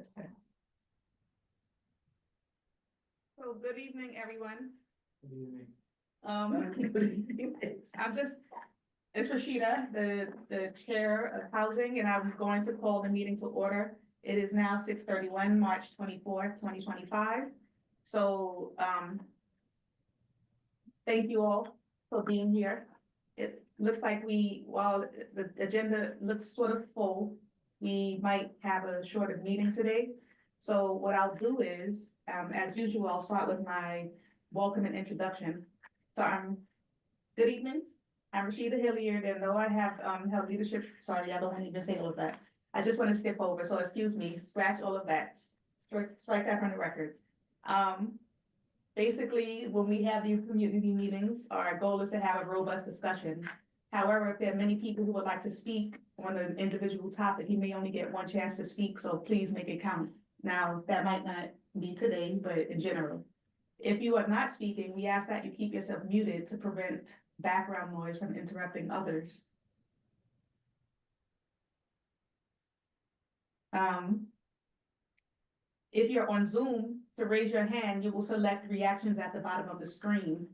So good evening, everyone. Good evening. It's Rashida, the chair of housing, and I'm going to call the meeting to order. It is now 6:31, March 24th, 2025. So, thank you all for being here. It looks like while the agenda looks sort of full, we might have a shorter meeting today. So what I'll do is, as usual, I'll start with my welcome and introduction. So good evening. I'm Rashida Hilliard, and though I have held leadership, sorry, I don't need to say all of that. I just want to skip over, so excuse me, scratch all of that. Strike that from the record. Basically, when we have these community meetings, our goal is to have a robust discussion. However, if there are many people who would like to speak on an individual topic, you may only get one chance to speak, so please make it count. Now, that might not be today, but in general. If you are not speaking, we ask that you keep yourself muted to prevent background noise from interrupting others. If you're on Zoom, to raise your hand, you will select reactions at the bottom of the screen.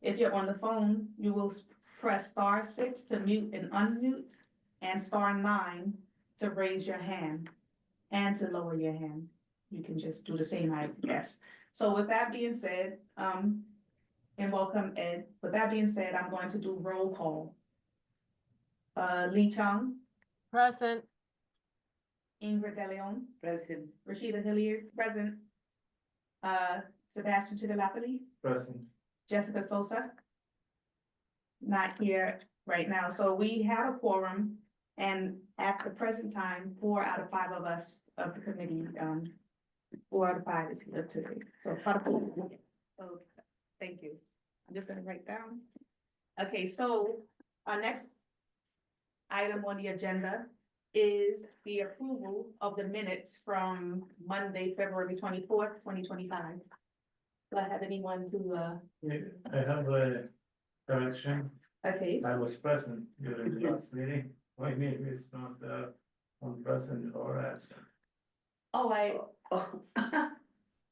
If you're on the phone, you will press *6 to mute and unmute, and *9 to raise your hand and to lower your hand. You can just do the same, I guess. So with that being said, and welcome, Ed. With that being said, I'm going to do roll call. Lee Chung. Present. Ingrid De Leon. Present. Rashida Hilliard, present. Sebastian Chidilapoli. Present. Jessica Sosa. Not here right now, so we have a quorum, and at the present time, 4 out of 5 of us of the committee, 4 out of 5 is here today, so thank you. I'm just gonna write down. Okay, so our next item on the agenda is the approval of the minutes from Monday, February 24th, 2025. Do I have anyone to, I have a correction. okay, I was present during the last meeting. My name is not on present or absent.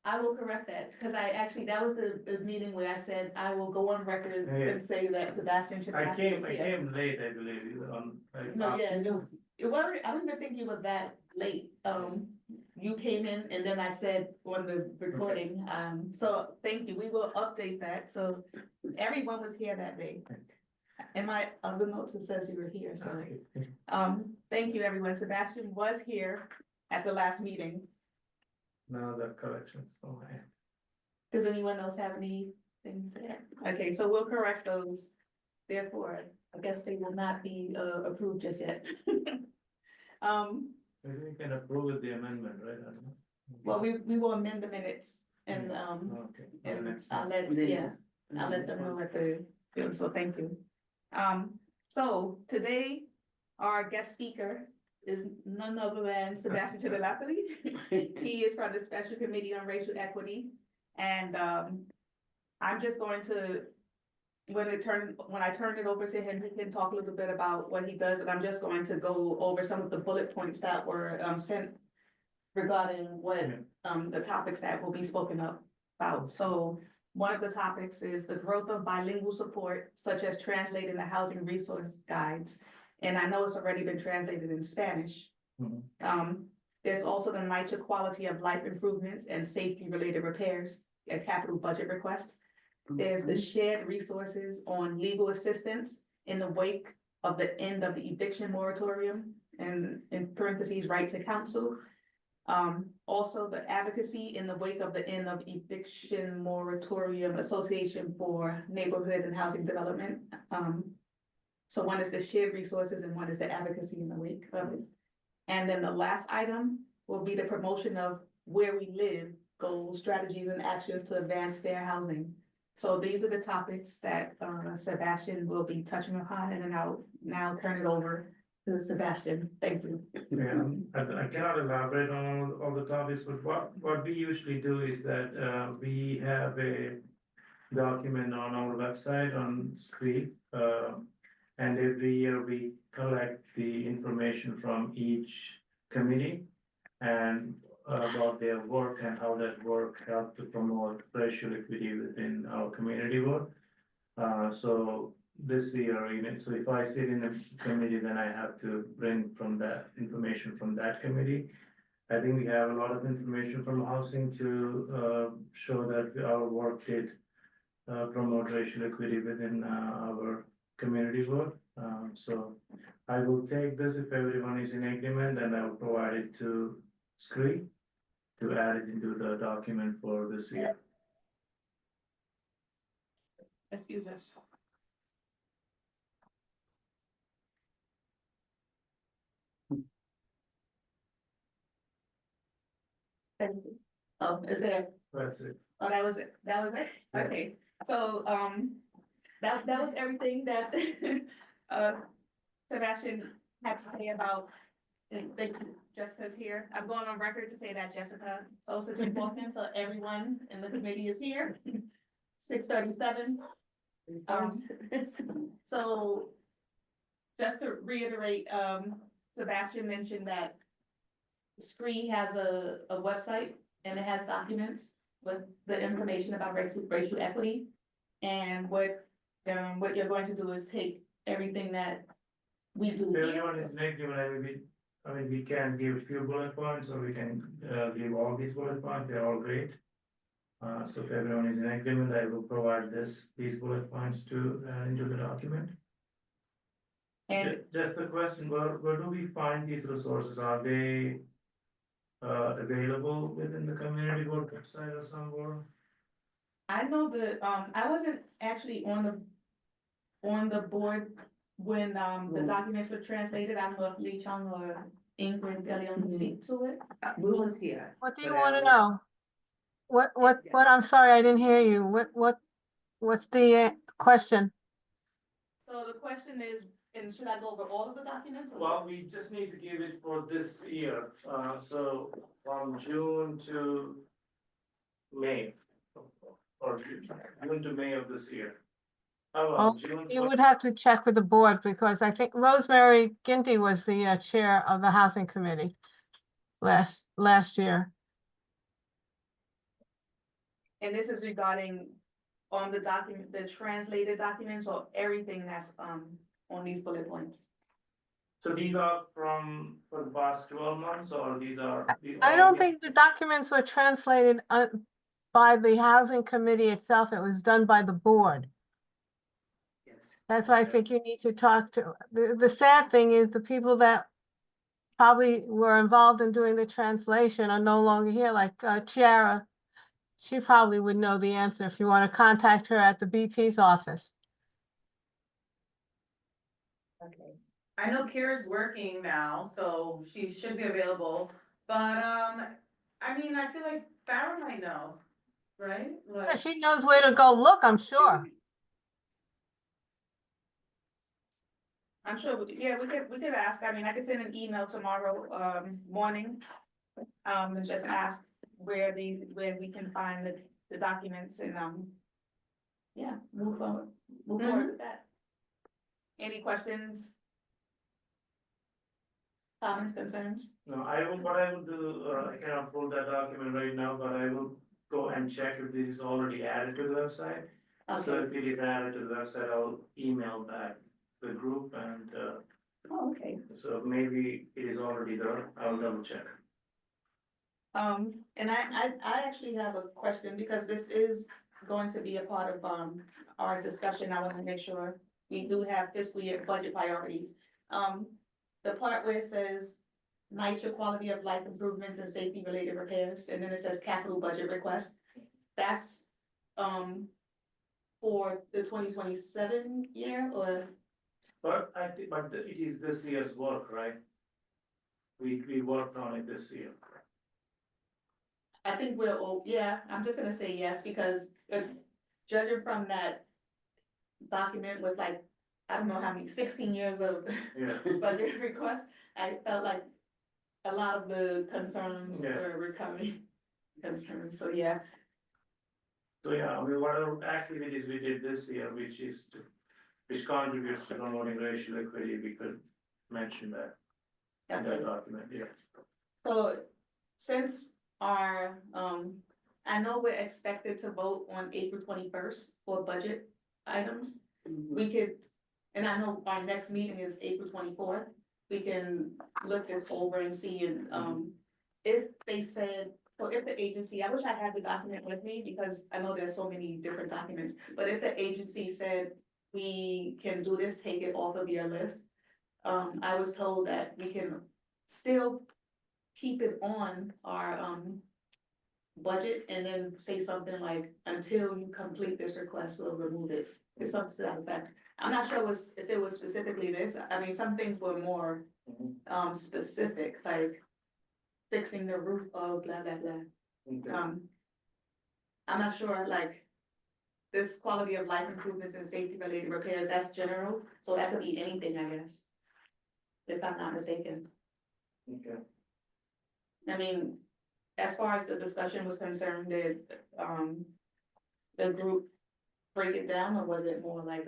I will correct that, because that was the meeting where I said I will go on record and say that Sebastian should. I came late, I believe, on. No, yeah, no, I don't even think you were that late. You came in and then I said on the recording, so thank you. We will update that. So everyone was here that day. In my other notes, it says you were here, so, thank you, everyone. Sebastian was here at the last meeting. Now the corrections for my. Does anyone else have anything to add? Okay, so we'll correct those. Therefore, I guess they will not be approved just yet. Maybe we can approve with the amendment, right? I don't know. Well, we will amend the minutes and, Okay. and Next I'll one. I'll let them know at the, so thank you. So today, our guest speaker is none other than Sebastian Chidilapoli. He is from the Special Committee on Racial Equity. And I'm just going to, when I turn it over to him, he can talk a little bit about what he does, but I'm just going to go over some of the bullet points that were sent regarding what the topics that will be spoken about. So one of the topics is the growth of bilingual support, such as translating the housing resource guides. And I know it's already been translated in Spanish. There's also the NYCHA quality of life improvements and safety related repairs, a capital budget request. There's the shared resources on legal assistance in the wake of the end of the eviction moratorium, and in parentheses, right to counsel. Also the advocacy in the wake of the end of eviction moratorium Association for Neighborhood and Housing Development. So one is the shared resources and one is the advocacy in the wake of it. And then the last item will be the promotion of where we live, goals, strategies, and actions to advance fair housing. So these are the topics that Sebastian will be touching upon, and then I'll now turn it over to Sebastian. Thank you. Yeah, I cannot elaborate on all the topics, but what we usually do is that we have a document on our website on Scrip. And every year we collect the information from each committee and about their work and how that work helped to promote racial equity within our community board. So this year, so if I sit in a committee, then I have to bring from that information from that committee. I think we have a lot of information from housing to show that our work did promote racial equity within our community board. So I will take this if everyone is in agreement, and I will provide it to Scree to add it into the document for this year. Excuse us. Thank you. Oh, is it? That's it. Oh, that was it, Yes. okay, so, that was everything that, Sebastian had to say about, and thank you, Jessica's here, I'm going on record to say that Jessica Sosa can walk in, so everyone in the committee is here. 6:37. So, just to reiterate, Sebastian mentioned that Scree has a website and it has documents with the information about racial equity. And what you're going to do is take everything that we do If here. everyone is in agreement, I mean, we can give a few bullet points, or we can give all these bullet points, they're all great. So if everyone is in agreement, I will provide these bullet points to, into the document. And Just a question, where do we find these resources? Are they available within the community board website or somewhere? I know that, I wasn't actually on the board when, the documents were translated. I don't know if Lee Chung or Ingrid Gilliam can speak to it. We was here. What do you want to know? What, I'm sorry, I didn't hear you. What's the question? So the question is, and should I go over all of the documents? or- Well, we just need to give it for this year, so from June to May. Or June to May of this year. Oh, Oh, June. You would have to check with the board because I think Rosemary Ginty was the chair of the housing committee last year. And this is regarding on the document, the translated documents or everything that's, on these bullet points? So these are for the past 12 months, or these are? I don't think the documents were translated by the housing committee itself. It was done by the board. Yes. That's why I Okay. think you need to talk to, the sad thing is the people that probably were involved in doing the translation are no longer here, like Chiara. She probably would know the answer if you want to contact her at the BP's office. Okay. I know Kira's working now, so she should be available, but, I mean, I feel like Farrah might know, right? Yeah, Like, she knows where to go look, I'm sure. I'm sure, yeah, we could ask, I mean, I could send an email tomorrow, morning. And just ask where we can find the documents and, yeah, move forward with that. Any questions? Comments, concerns? No, what I will do, I cannot pull that document right now, but I will go and check if this is already added to the website. So Okay, if it is added to the website, I'll email back the group, and, oh, okay. so maybe it is already there, I'll double check. And I actually have a question because this is going to be a part of, our discussion. I want to make sure we do have fiscal year budget priorities. The part where it says NYCHA quality of life improvements and safety related repairs, and then it says capital budget request. That's, for the 2027 year or? But it is this year's work, right? We worked on it this year. I think we're, yeah, I'm just gonna say yes, because judging from that document with like, I don't know how many, 16 years of Yeah. budget requests, I felt like a lot of the concerns Yeah. were recurring concerns, so yeah. So yeah, I mean, what are activities we did this year, which contributes to promoting racial equity, we could mention that in that document, yeah. So since are, I know we're expected to vote on April 21st for budget items. We could, and I know our next meeting is April 24th. We can look this over and see, and, if they said, or if the agency, I wish I had the document with me, because I know there's so many different documents, but if the agency said, we can do this, take it off of your list. I was told that we can still keep it on our, budget, and then say something like, until you complete this request, we'll remove it. It's something to that effect. I'm not sure if it was specifically this, I mean, some things were more, specific, like fixing the roof of blah, blah, blah. Okay. I'm not sure, like, this quality of life improvements and safety related repairs, that's general, so that could be anything, I guess. If I'm not mistaken. Okay. I mean, as far as the discussion was concerned, did, the group break it down, or was it more like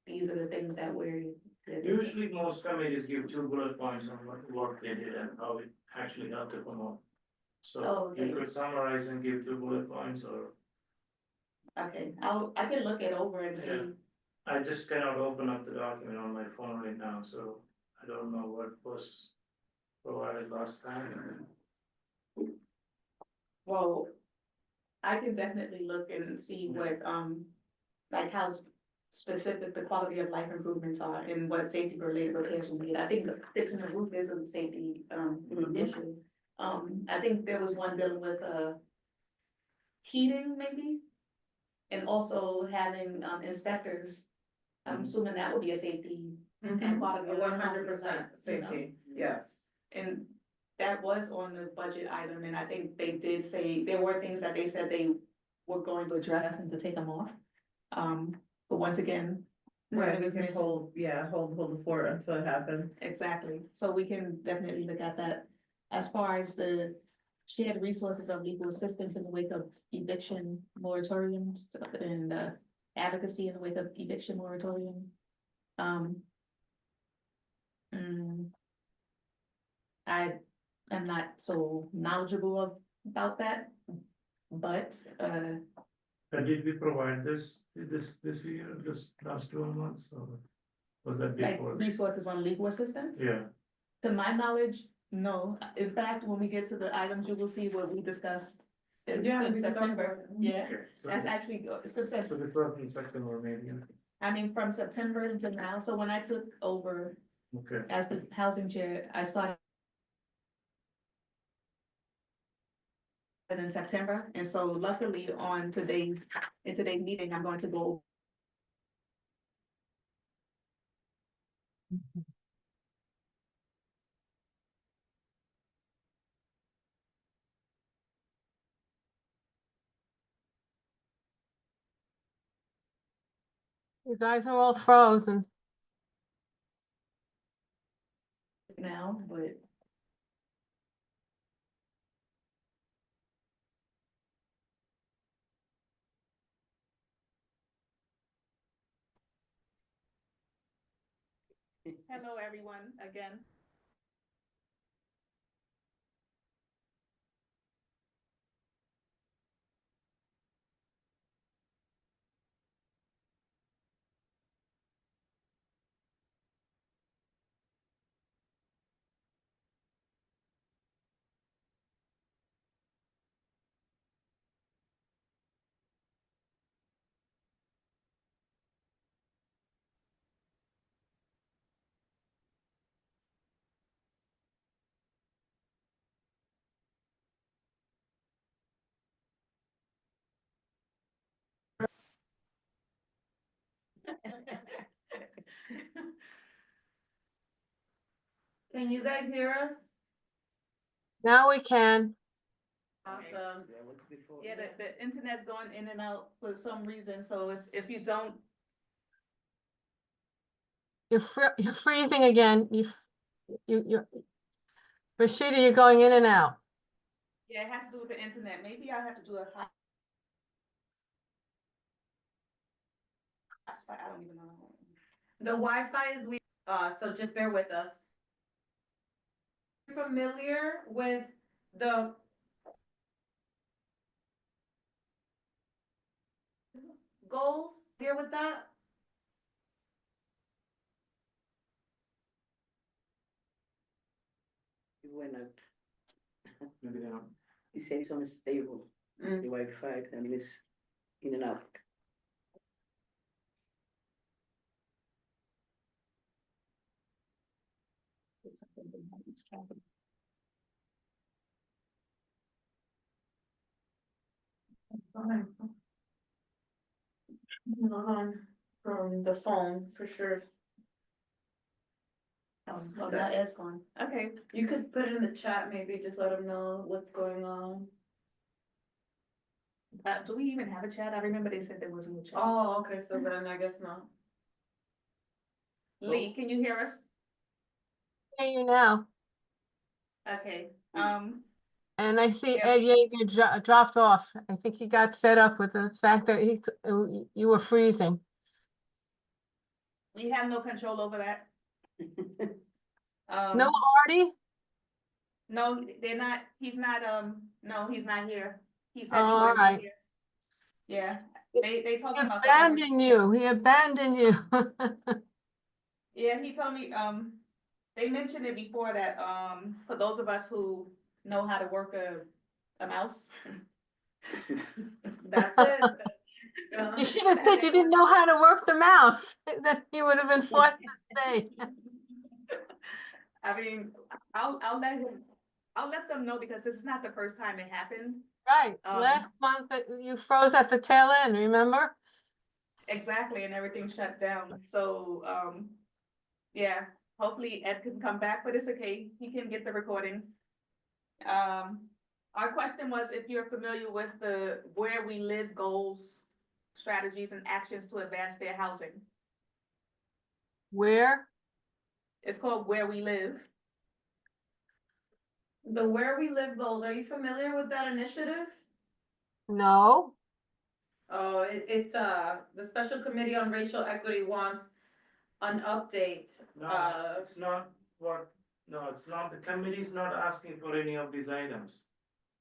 these are the things that we're. Usually, most committees give 2 bullet points on what work they did and how it actually helped to promote. So Oh, you okay. could summarize and give 2 bullet points, or Okay, I can look it over and see. Yeah. I just cannot open up the document on my phone right now, so I don't know what was provided last time. Well, I can definitely look and see what, like how specific the quality of life improvements are and what safety related repairs we need. I think fixing the roof is a safety, issue. I think there was one dealing with, heating maybe. And also having, inspectors. I'm assuming that would be a safety and quality. of life 100% you know. safety, yes. And that was on the budget item, and I think they did say, there were things that they said they were going to address and to take them off. But once again. Right, we can hold the fort until it happens. Exactly, so we can definitely look at that. As far as the shared resources of legal assistance in the wake of eviction moratoriums and, advocacy in the wake of eviction moratorium. mm, I am not so knowledgeable about that, but, Did we provide this year, this last 12 months, or was that like before? resources on legal assistance? Yeah, To my knowledge, no. In fact, when we get to the items, you will see what we discussed in Yeah, since we can talk September. about it. Yeah, okay, so, that's actually, September. so this was in September maybe, I mean, from September until now. So when I took over okay. as the housing chair, I started in September. And so luckily in today's meeting, I'm going to go. You guys are all frozen. Now, but. Hello, everyone, again. Can you guys hear us? Now we can. Awesome. Yeah, the internet's going in and out for some reason, so if you don't, You're freezing again. Rashida, you're going in and out. yeah, it has to do with the internet. Maybe I have to do a hotspot. I don't even know. The Wi-Fi is weak, so just bear with us. Familiar with the goals deal with that? It went out. Maybe they're not. He said it's unstable, Mm. the Wi-Fi, I mean, it's in and out. Not on from the phone, for sure. Well, now Ed's gone. Okay, You could put it in the chat, maybe, just let them know what's going on. do we even have a chat? I remember they said there wasn't a chat. Oh, okay, so then I guess not. Lee, can you hear us? Hear you now. Okay, And I see Yeah. Ed Yeager dropped off. I think he got fed up with the fact that you were freezing. we have no control over that. No, Artie? No, they're not, he's not, no, he's not here. He said he All wouldn't right. be here. Yeah, they He talking about. the over- abandoned you. He abandoned you. Yeah, he told me, they mentioned it before that, for those of us who know how to work a mouse. That's it. You should have said you didn't know how to work the mouse. Then you would have been forced to stay. I mean, I'll let them know because this is not the first time it happened. Right, Um, last month you froze at the tail end, remember? Exactly, and everything shut down, so, yeah, hopefully Ed can come back, but it's okay, he can get the recording. Our question was if you're familiar with the Where We Live goals, strategies and actions to advance fair housing. Where? It's called Where We Live. The Where We Live goals, are you familiar with that initiative? No, Oh, it's, the Special Committee on Racial Equity wants an update. No, it's not what, no, it's not, the committee's not asking for any of these items.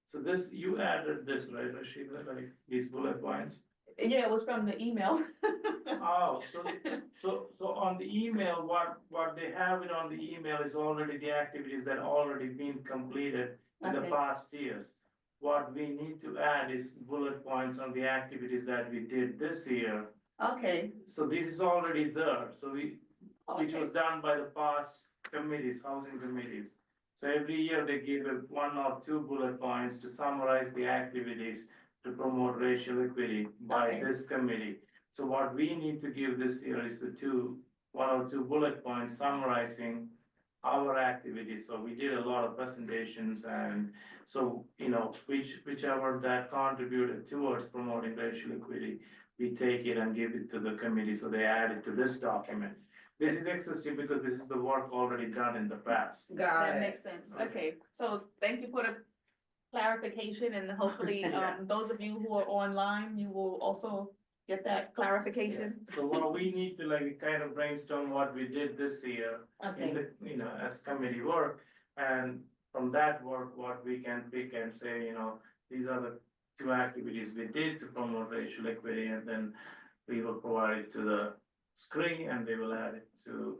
So this, you added this, right, Rashida, like these bullet points? Yeah, it was from the email. Oh, so on the email, what they have it on the email is already the activities that already been completed in the Okay. past years. What we need to add is bullet points on the activities that we did this year. Okay. So this is already there, so which Okay. was done by the past committees, housing committees. So every year they give it 1 or 2 bullet points to summarize the activities to promote racial equity by Okay. this committee. So what we need to give this year is 1 or 2 bullet points summarizing our activities. So we did a lot of presentations and so, whichever that contributed towards promoting racial equity, we take it and give it to the committee, so they add it to this document. This is existing because this is the work already done in the past. Got That it. makes sense, okay, so thank you for the clarification and hopefully, those of you who are online, you will also get that clarification. So what we need to like kind of brainstorm what we did this year in Okay, the, as committee work. And from that work, what we can pick and say, these are the 2 activities we did to promote racial equity, and then we will provide it to the screen and they will add it to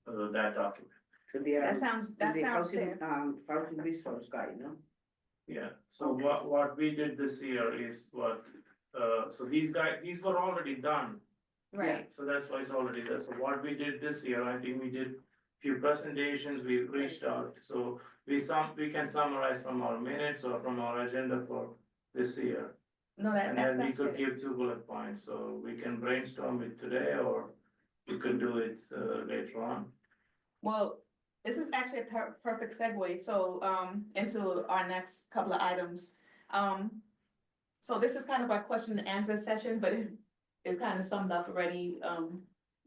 that document. So they are. that sounds housing, fair. housing resource guy, no? Yeah, so what we did this year is so these were already done, Right, so that's why it's already there. So what we did this year, I think we did few presentations, we reached out, so we can summarize from our minutes or from our agenda for this year. no, And that then we sounds could good. give 2 bullet points, so we can brainstorm it today, or we could do it later on. Well, this is actually a perfect segue, so, into our next couple of items. So this is kind of our question and answer session, but it's kind of summed up already.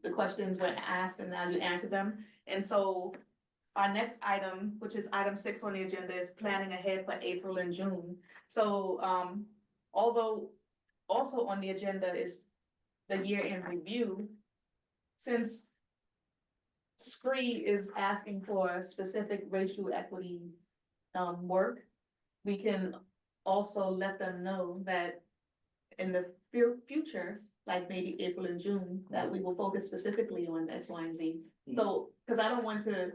The questions were asked and now you answer them. And so our next item, which is item 6 on the agenda, is planning ahead for April and June. So, although also on the agenda is the year-end review, since SCREE is asking for specific racial equity, work, we can also let them know that in the future, like maybe April and June, that we will focus specifically on X, Y, and Z. So, cause I don't want to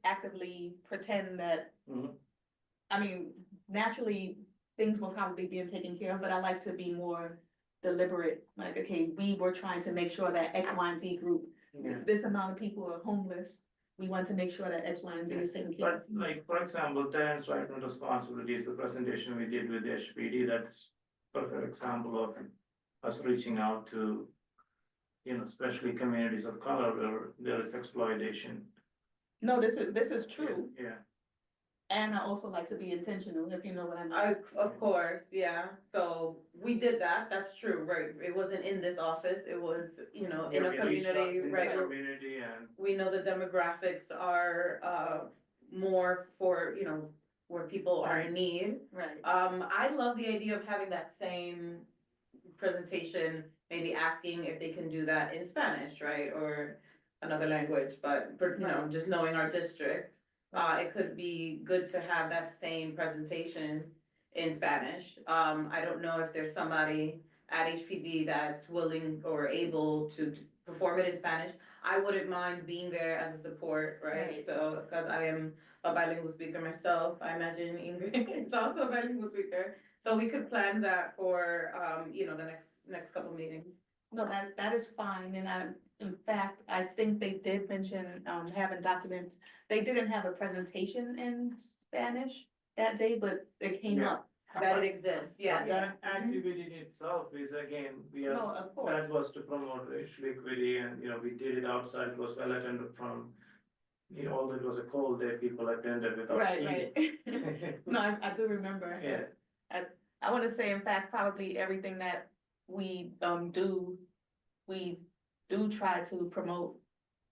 actively pretend that, Mhm. I mean, naturally, things will probably be taken care of, but I like to be more deliberate. Like, okay, we were trying to make sure that X, Y, and Z group, Yeah. this amount of people are homeless. We want to make sure that X, Y, and Z is taken care of. But like, for example, tenants' rights and responsibilities, the presentation we did with the HPD, that's perfect example of us reaching out to, especially communities of color where there is exploitation. No, this is true, Yeah, and I also like to be intentional, if you know what I mean. Of course, yeah, so we did that, that's true, right, it wasn't in this office, it was, in Yeah, a we reached out community, in the right? community and, We know the demographics are, more for, where people are in need. Right. I love the idea of having that same presentation, maybe asking if they can do that in Spanish, right, or another language, but, just knowing our district. It could be good to have that same presentation in Spanish. I don't know if there's somebody at HPD that's willing or able to perform it in Spanish. I wouldn't mind being there as a support, right? Right. So, cause I am a bilingual speaker myself, I imagine Ingrid is also a bilingual speaker. So we could plan that for, the next couple meetings. No, that is fine, and in fact, I think they did mention, having documents, they didn't have a presentation in Spanish that day, but it came Yeah. up. That it exists, yes. that activity in itself is again, No, of course, that was to promote racial equity and, we did it outside, it was well attended from, although it was a cold day, people attended without right. eating. No, I do remember. Yeah. I wanna say, in fact, probably everything that we do try to promote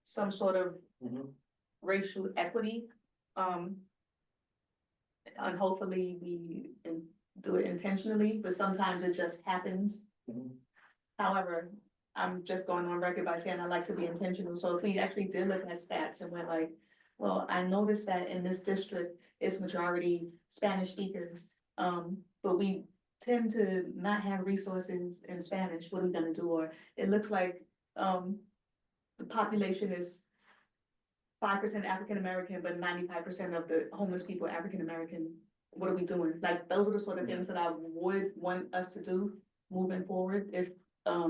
some sort of Mhm. racial equity. And hopefully do it intentionally, but sometimes it just happens. Mhm. However, I'm just going on record by saying I like to be intentional, so if we actually did look at stats and we're like, well, I noticed that in this district, it's majority Spanish speakers. But we tend to not have resources in Spanish, what are we gonna do? Or it looks like, the population is 5% African American, but 95% of the homeless people are African American. What are we doing? Like, those are the sort of things that I would want us to do moving forward if,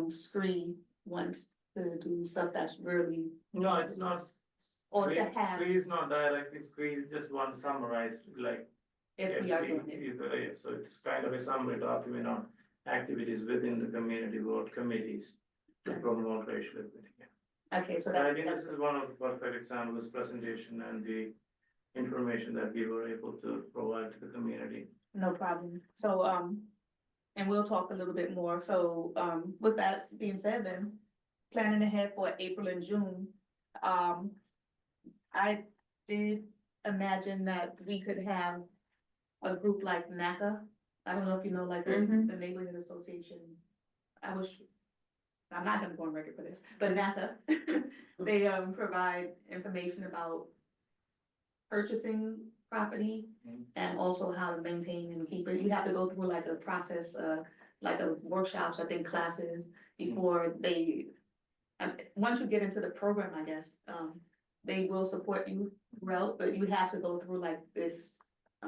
SCREE wants to do stuff that's really, No, it's not. or to have, Squeeze is not directly, squeeze just want to summarize, like. if we are doing it. So it's kind of a summary document on activities within the community board committees to promote racial equity. Okay, so I think this that's, is one of the perfect examples, this presentation and the information that we were able to provide to the community. no problem. So, and we'll talk a little bit more. So, with that being said, then, planning ahead for April and June, I did imagine that we could have a group like NACA. I don't know if you know, like, Mhm. the neighborhood association. I'm not gonna go on record for this, but NACA, they, provide information about purchasing property Mhm. and also how to maintain and keep it. You have to go through like a process, like a workshops, I think classes before they, once you get into the program, I guess, they will support you throughout, but you have to go through like this.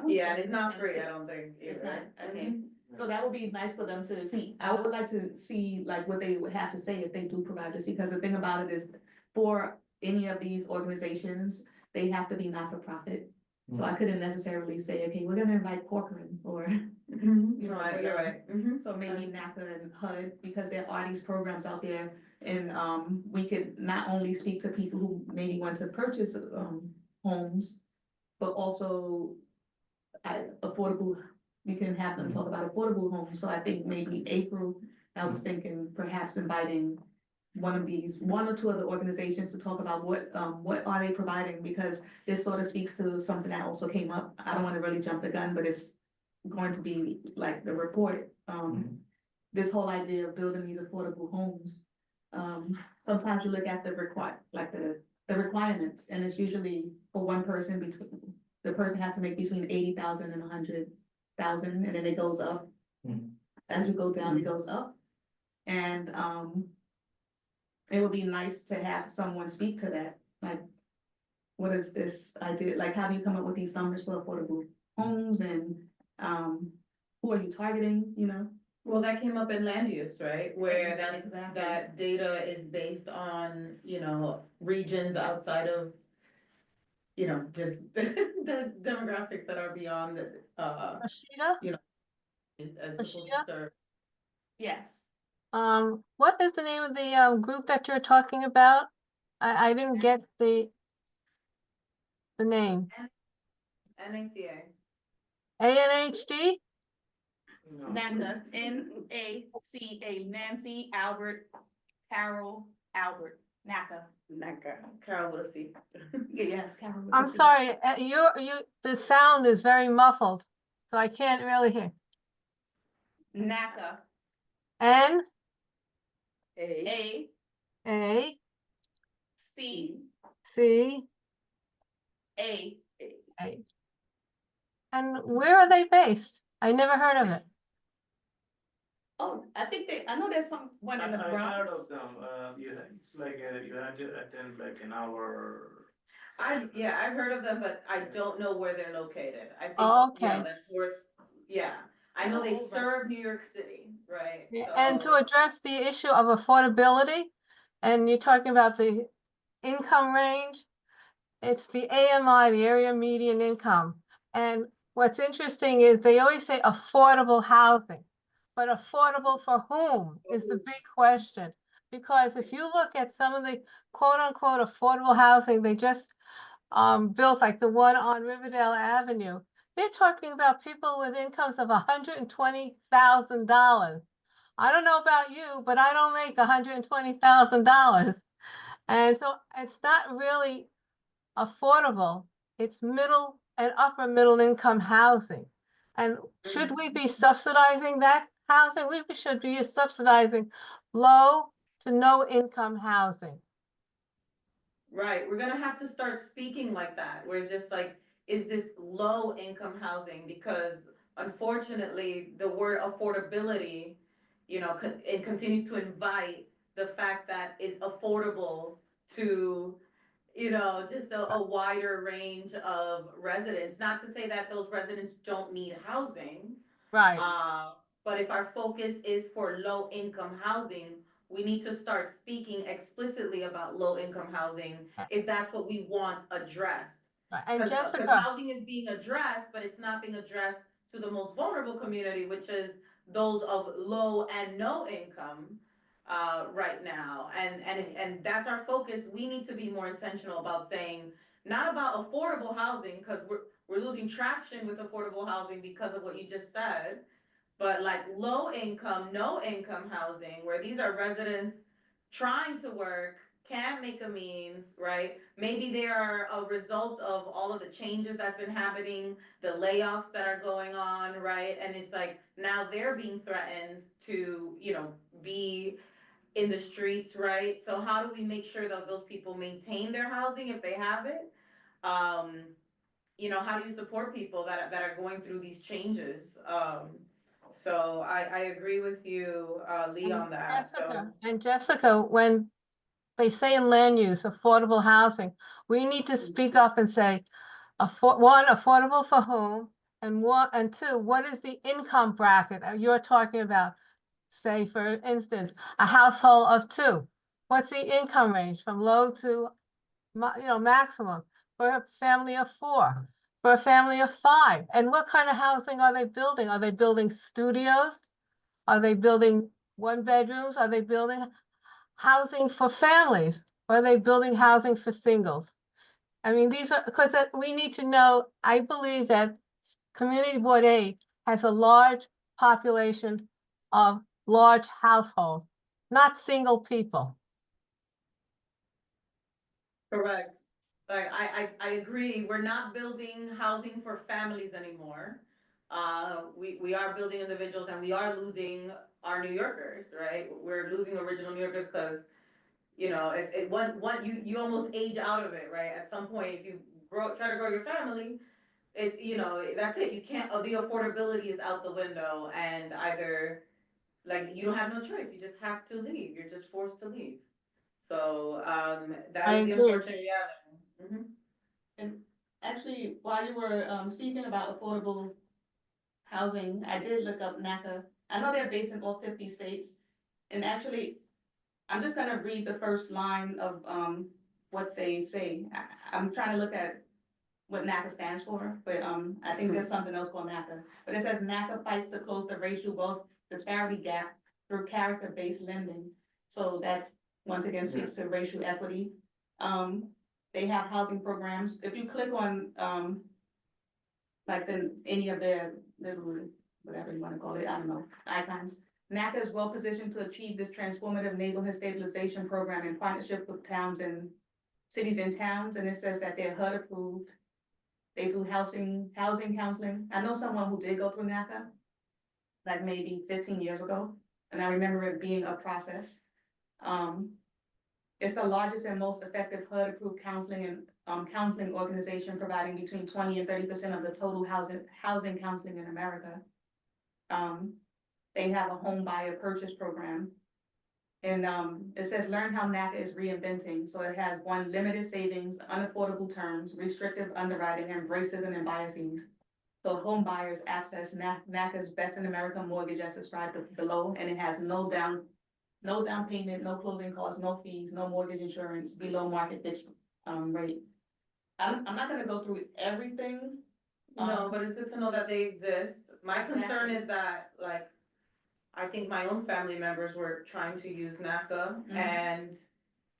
Yeah, and it's not free, I don't think. It's either. not, okay. So that would be nice for them to see. I would like to see like what they would have to say if they do provide this, because the thing about it is for any of these organizations, they have to be not-for-profit. So I couldn't necessarily say, okay, we're gonna invite Corcoran or, Mhm. you know, Right, but, you're right. Mhm. so maybe NACA and HUD, because there are these programs out there. And, we could not only speak to people who maybe want to purchase, homes, but also at affordable, we can have them talk about affordable homes. So I think maybe April, I was thinking perhaps inviting one or two other organizations to talk about what are they providing? Because this sort of speaks to something that also came up. I don't wanna really jump the gun, but it's going to be like the report, this whole idea of building these affordable homes. Sometimes you look at the requirements, and it's usually for one person the person has to make between 80,000 and 100,000, and then it goes up. Mhm. as we go down, it goes up. And, it would be nice to have someone speak to that, like, what is this idea, like, how do you come up with these numbers for affordable homes and, who are you targeting, you know? Well, that came up in land use, right, where Exactly. that data is based on, you know, regions outside of, you know, just the demographics that are beyond the, Rashida, it's supposed to Rashida, serve. Yes, what is the name of the, group that you're talking about? I didn't get the name. NACA. ANHD? No. NACA, NACA, Nancy, Albert, Carol, Albert, NACA. Carol with a C. Yes, Carol. with I'm a C. sorry, the sound is very muffled, so I can't really hear. NACA, N, A, A, A, C, C, A. A. And where are they based? I never heard of it. Oh, I know there's one in the I heard Bronx. of them, it's like, you had to attend like an hour. I've heard of them, but I don't know where they're located. I think, Oh, you know, okay. that's worth, yeah. I know they Oh, right. serve New York City, right? Yeah, and to So, address the issue of affordability, and you're talking about the income range, it's the AMI, the area median income. And what's interesting is they always say affordable housing, but affordable for whom is the big question. Because if you look at some of the quote unquote affordable housing, they just built, like the one on Riverdale Avenue, they're talking about people with incomes of $120,000. I don't know about you, but I don't make $120,000. And so it's not really affordable. It's middle and upper middle income housing. And should we be subsidizing that housing? We should be subsidizing low to no income housing. right, we're gonna have to start speaking like that, where it's just like, is this low income housing? Because unfortunately, the word affordability, you know, it continues to invite the fact that it's affordable to, you know, just a wider range of residents. Not to say that those residents don't need housing, Right. but if our focus is for low income housing, we need to start speaking explicitly about low income housing if that's what we want addressed. And Cause Jessica, housing is being addressed, but it's not being addressed to the most vulnerable community, which is those of low and no income. Right now, and that's our focus. We need to be more intentional about saying, not about affordable housing, cause we're losing traction with affordable housing because of what you just said. But like low income, no income housing, where these are residents trying to work, can't make a means, right? Maybe they are a result of all of the changes that's been happening, the layoffs that are going on, right? And it's like, now they're being threatened to, you know, be in the streets, right? So how do we make sure that those people maintain their housing if they have it? You know, how do you support people that are going through these changes? So I agree with you, Lee, on that, so. Jessica, when they say in land use, affordable housing, we need to speak up and say, one, affordable for whom? And two, what is the income bracket you're talking about? Say, for instance, a household of two. What's the income range from low to, maximum for a family of four, for a family of five? And what kind of housing are they building? Are they building studios? Are they building one bedrooms? Are they building housing for families? Or are they building housing for singles? I mean, these are, because we need to know, I believe that Community Board A has a large population of large households, not single people. Correct. Like, I agree, we're not building housing for families anymore. We are building individuals and we are losing our New Yorkers, right? We're losing original New Yorkers because, you know, you almost age out of it, right? At some point, if you try to grow your family, it's, you know, that's it, you can't, the affordability is out the window, and either, like, you don't have no choice, you just have to leave, you're just forced to leave. So, that I is the agree. unfortunate reality. Mhm. And actually, while you were, speaking about affordable housing, I did look up NACA. I know they're based in all 50 states. And actually, I'm just gonna read the first line of, what they say. I'm trying to look at what NACA stands for, but, I think there's something else called NACA. But it says NACA fights to close the racial wealth disparity gap through character-based lending. So that, once again, speaks to racial equity. They have housing programs. If you click on, like any of their little, whatever you wanna call it, I don't know, icons. NACA is well positioned to achieve this transformative neighborhood stabilization program in partnership with towns and cities and towns, and it says that they're HUD approved. They do housing counseling. I know someone who did go through NACA, like maybe 15 years ago, and I remember it being a process. It's the largest and most effective HUD-approved counseling and counseling organization, providing between 20 and 30% of the total housing counseling in America. They have a home buyer purchase program. And it says, learn how NACA is reinventing. So it has one, limited savings, unaffordable terms, restrictive underwriting, and racism and biases. So home buyers access NACA's best in America mortgage as described below, and it has no down payment, no closing costs, no fees, no mortgage insurance, below market fixed rate. I'm not gonna go through everything. No, but it's good to know that they exist. My concern Exactly. is that, like, I think my own family members were trying to use NACA Mhm. and,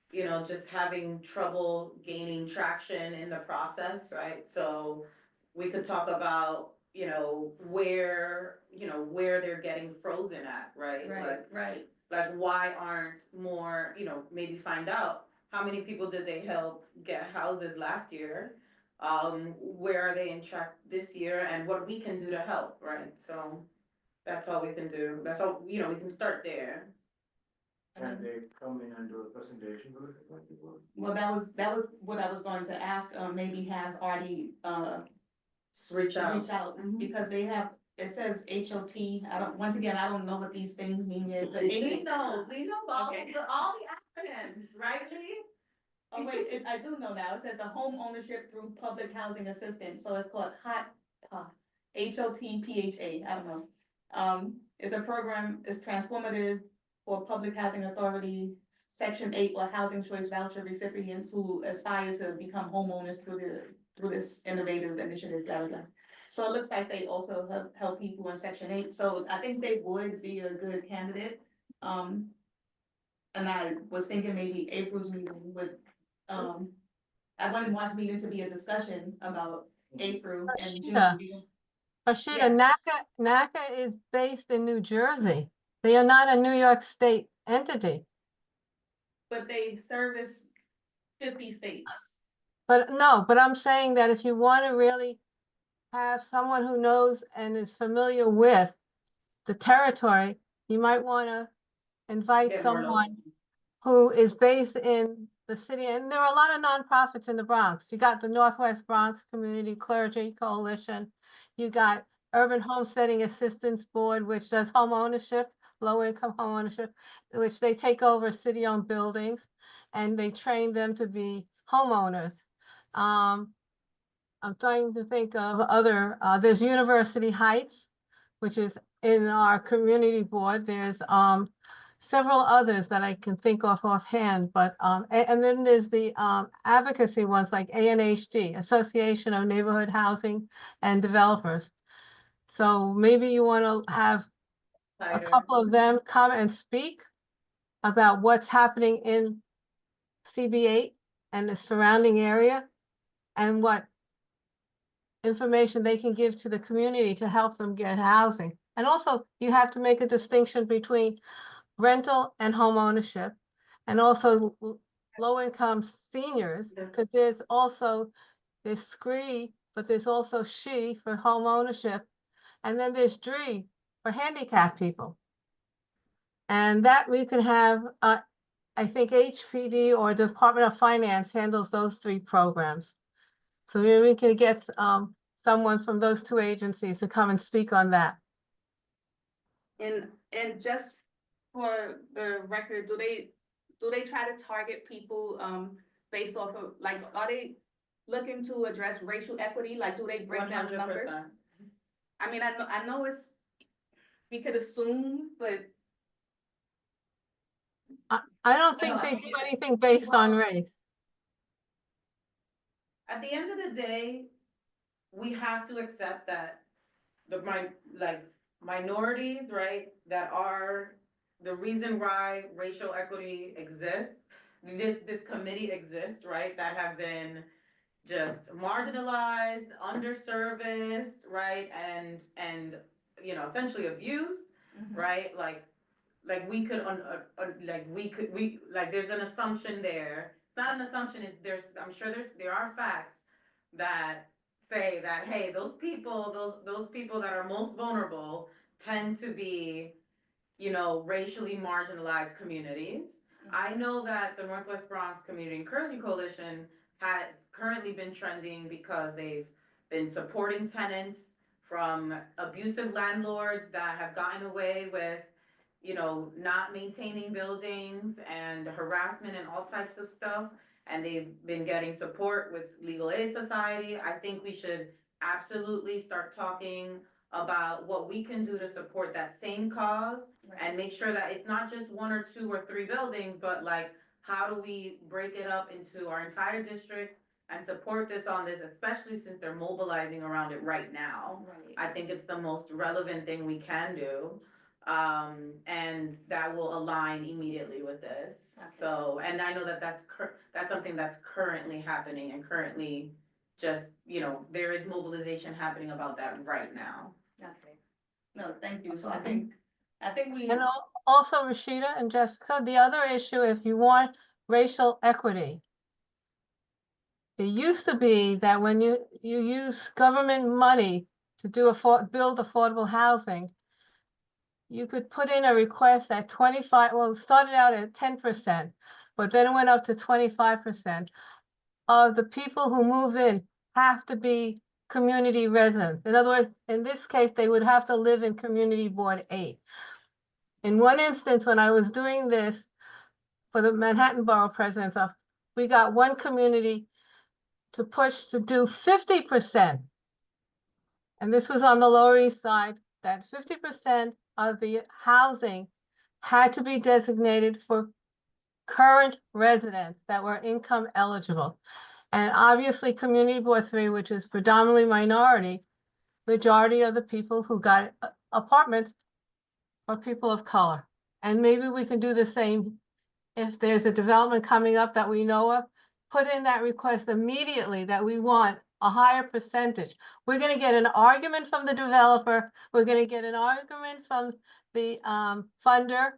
you know, just having trouble gaining traction in the process, right? So we could talk about, you know, where they're getting frozen at, right? Right. Like why aren't more, you know, maybe find out how many people did they help get houses last year? Where are they in track this year and what we can do to help, right? So that's all we can do. That's all, you know, we can start there. Can they come in and do a presentation with it? Well, that was what I was going to ask, maybe have Artie, Reach out. reach out, because they have, it says HOT, once again, I don't know what these things mean yet, but We know all, Okay. all the acronyms, right, Lee? Oh, wait, I do know now, it says the home ownership through public housing assistance, so it's called HOTPHA, I don't know. It's a program, it's transformative for public housing authority, section 8 or housing choice voucher recipients who aspire to become homeowners through this innovative initiative, blah, blah, blah. So it looks like they also help people in section 8, so I think they would be a good candidate. And I was thinking maybe April's meeting would, I wouldn't want the meeting to be a discussion about April and June. Rashida. Rashida, Yes. NACA is based in New Jersey. They are not a New York State entity. But they service 50 states. But no, but I'm saying that if you want to really have someone who knows and is familiar with the territory, you might want to invite Get more someone who is based in the city. And there are a lot of nonprofits in the Bronx. You got the Northwest Bronx Community Clergy Coalition. You got Urban Homesteading Assistance Board, which does home ownership, low-income home ownership, which they take over city-owned buildings and they train them to be homeowners. I'm trying to think of other, there's University Heights, which is in our community board. There's several others that I can think of offhand, but and then there's the advocacy ones like ANHD, Association of Neighborhood Housing and Developers. So maybe you want to have a couple of them come and speak about what's happening in CB8 and the surrounding area and what information they can give to the community to help them get housing. And also, you have to make a distinction between rental and home ownership, and also low-income seniors, because there's SCREE, but there's also SHE for home ownership, and then there's DREE for handicapped people. And that we can have, I think HPD or Department of Finance handles those 3 programs. So maybe we can get someone from those 2 agencies to come and speak on that. And just for the record, do they try to target people, based off of, like, are they looking to address racial equity? Like, do they break down the numbers? 100%. I mean, I know it's, we could assume, but I don't I know, think I they think do it- anything based on well- race. At the end of the day, we have to accept that minorities, right, that are the reason why racial equity exists. This committee exists, right, that have been just marginalized, underserviced, right, and, you know, essentially abused, right, like we could, there's an assumption there. It's not an assumption, I'm sure there are facts that say that, hey, those people that are most vulnerable tend to be, you know, racially marginalized communities. I know that the Northwest Bronx Community Encouraging Coalition has currently been trending because they've been supporting tenants from abusive landlords that have gotten away with, you know, not maintaining buildings and harassment and all types of stuff. And they've been getting support with Legal Aid Society. I think we should absolutely start talking about what we can do to support that same cause and make sure that it's not just 1 or 2 or 3 buildings, but like, how do we break it up into our entire district and support this on this, especially since they're mobilizing around it right now. right. I think it's the most relevant thing we can do. And that will align immediately with this. Okay. So, and I know that that's something that's currently happening and currently just, you know, there is mobilization happening about that right now. Okay. No, thank you. So I think we, And also, Rashida and Jessica, the other issue, if you want racial equity, it used to be that when you use government money to build affordable housing, you could put in a request at 25, well, it started out at 10%, but then it went up to 25% of the people who move in have to be community residents. In other words, in this case, they would have to live in Community Board 8. In one instance, when I was doing this for the Manhattan Borough President's Office, we got one community to push to do 50%. And this was on the Lower East Side, that 50% of the housing had to be designated for current residents that were income eligible. And obviously, Community Board 3, which is predominantly minority, majority of the people who got apartments are people of color. And maybe we can do the same if there's a development coming up that we know of, put in that request immediately that we want a higher percentage. We're gonna get an argument from the developer, we're gonna get an argument from the funder,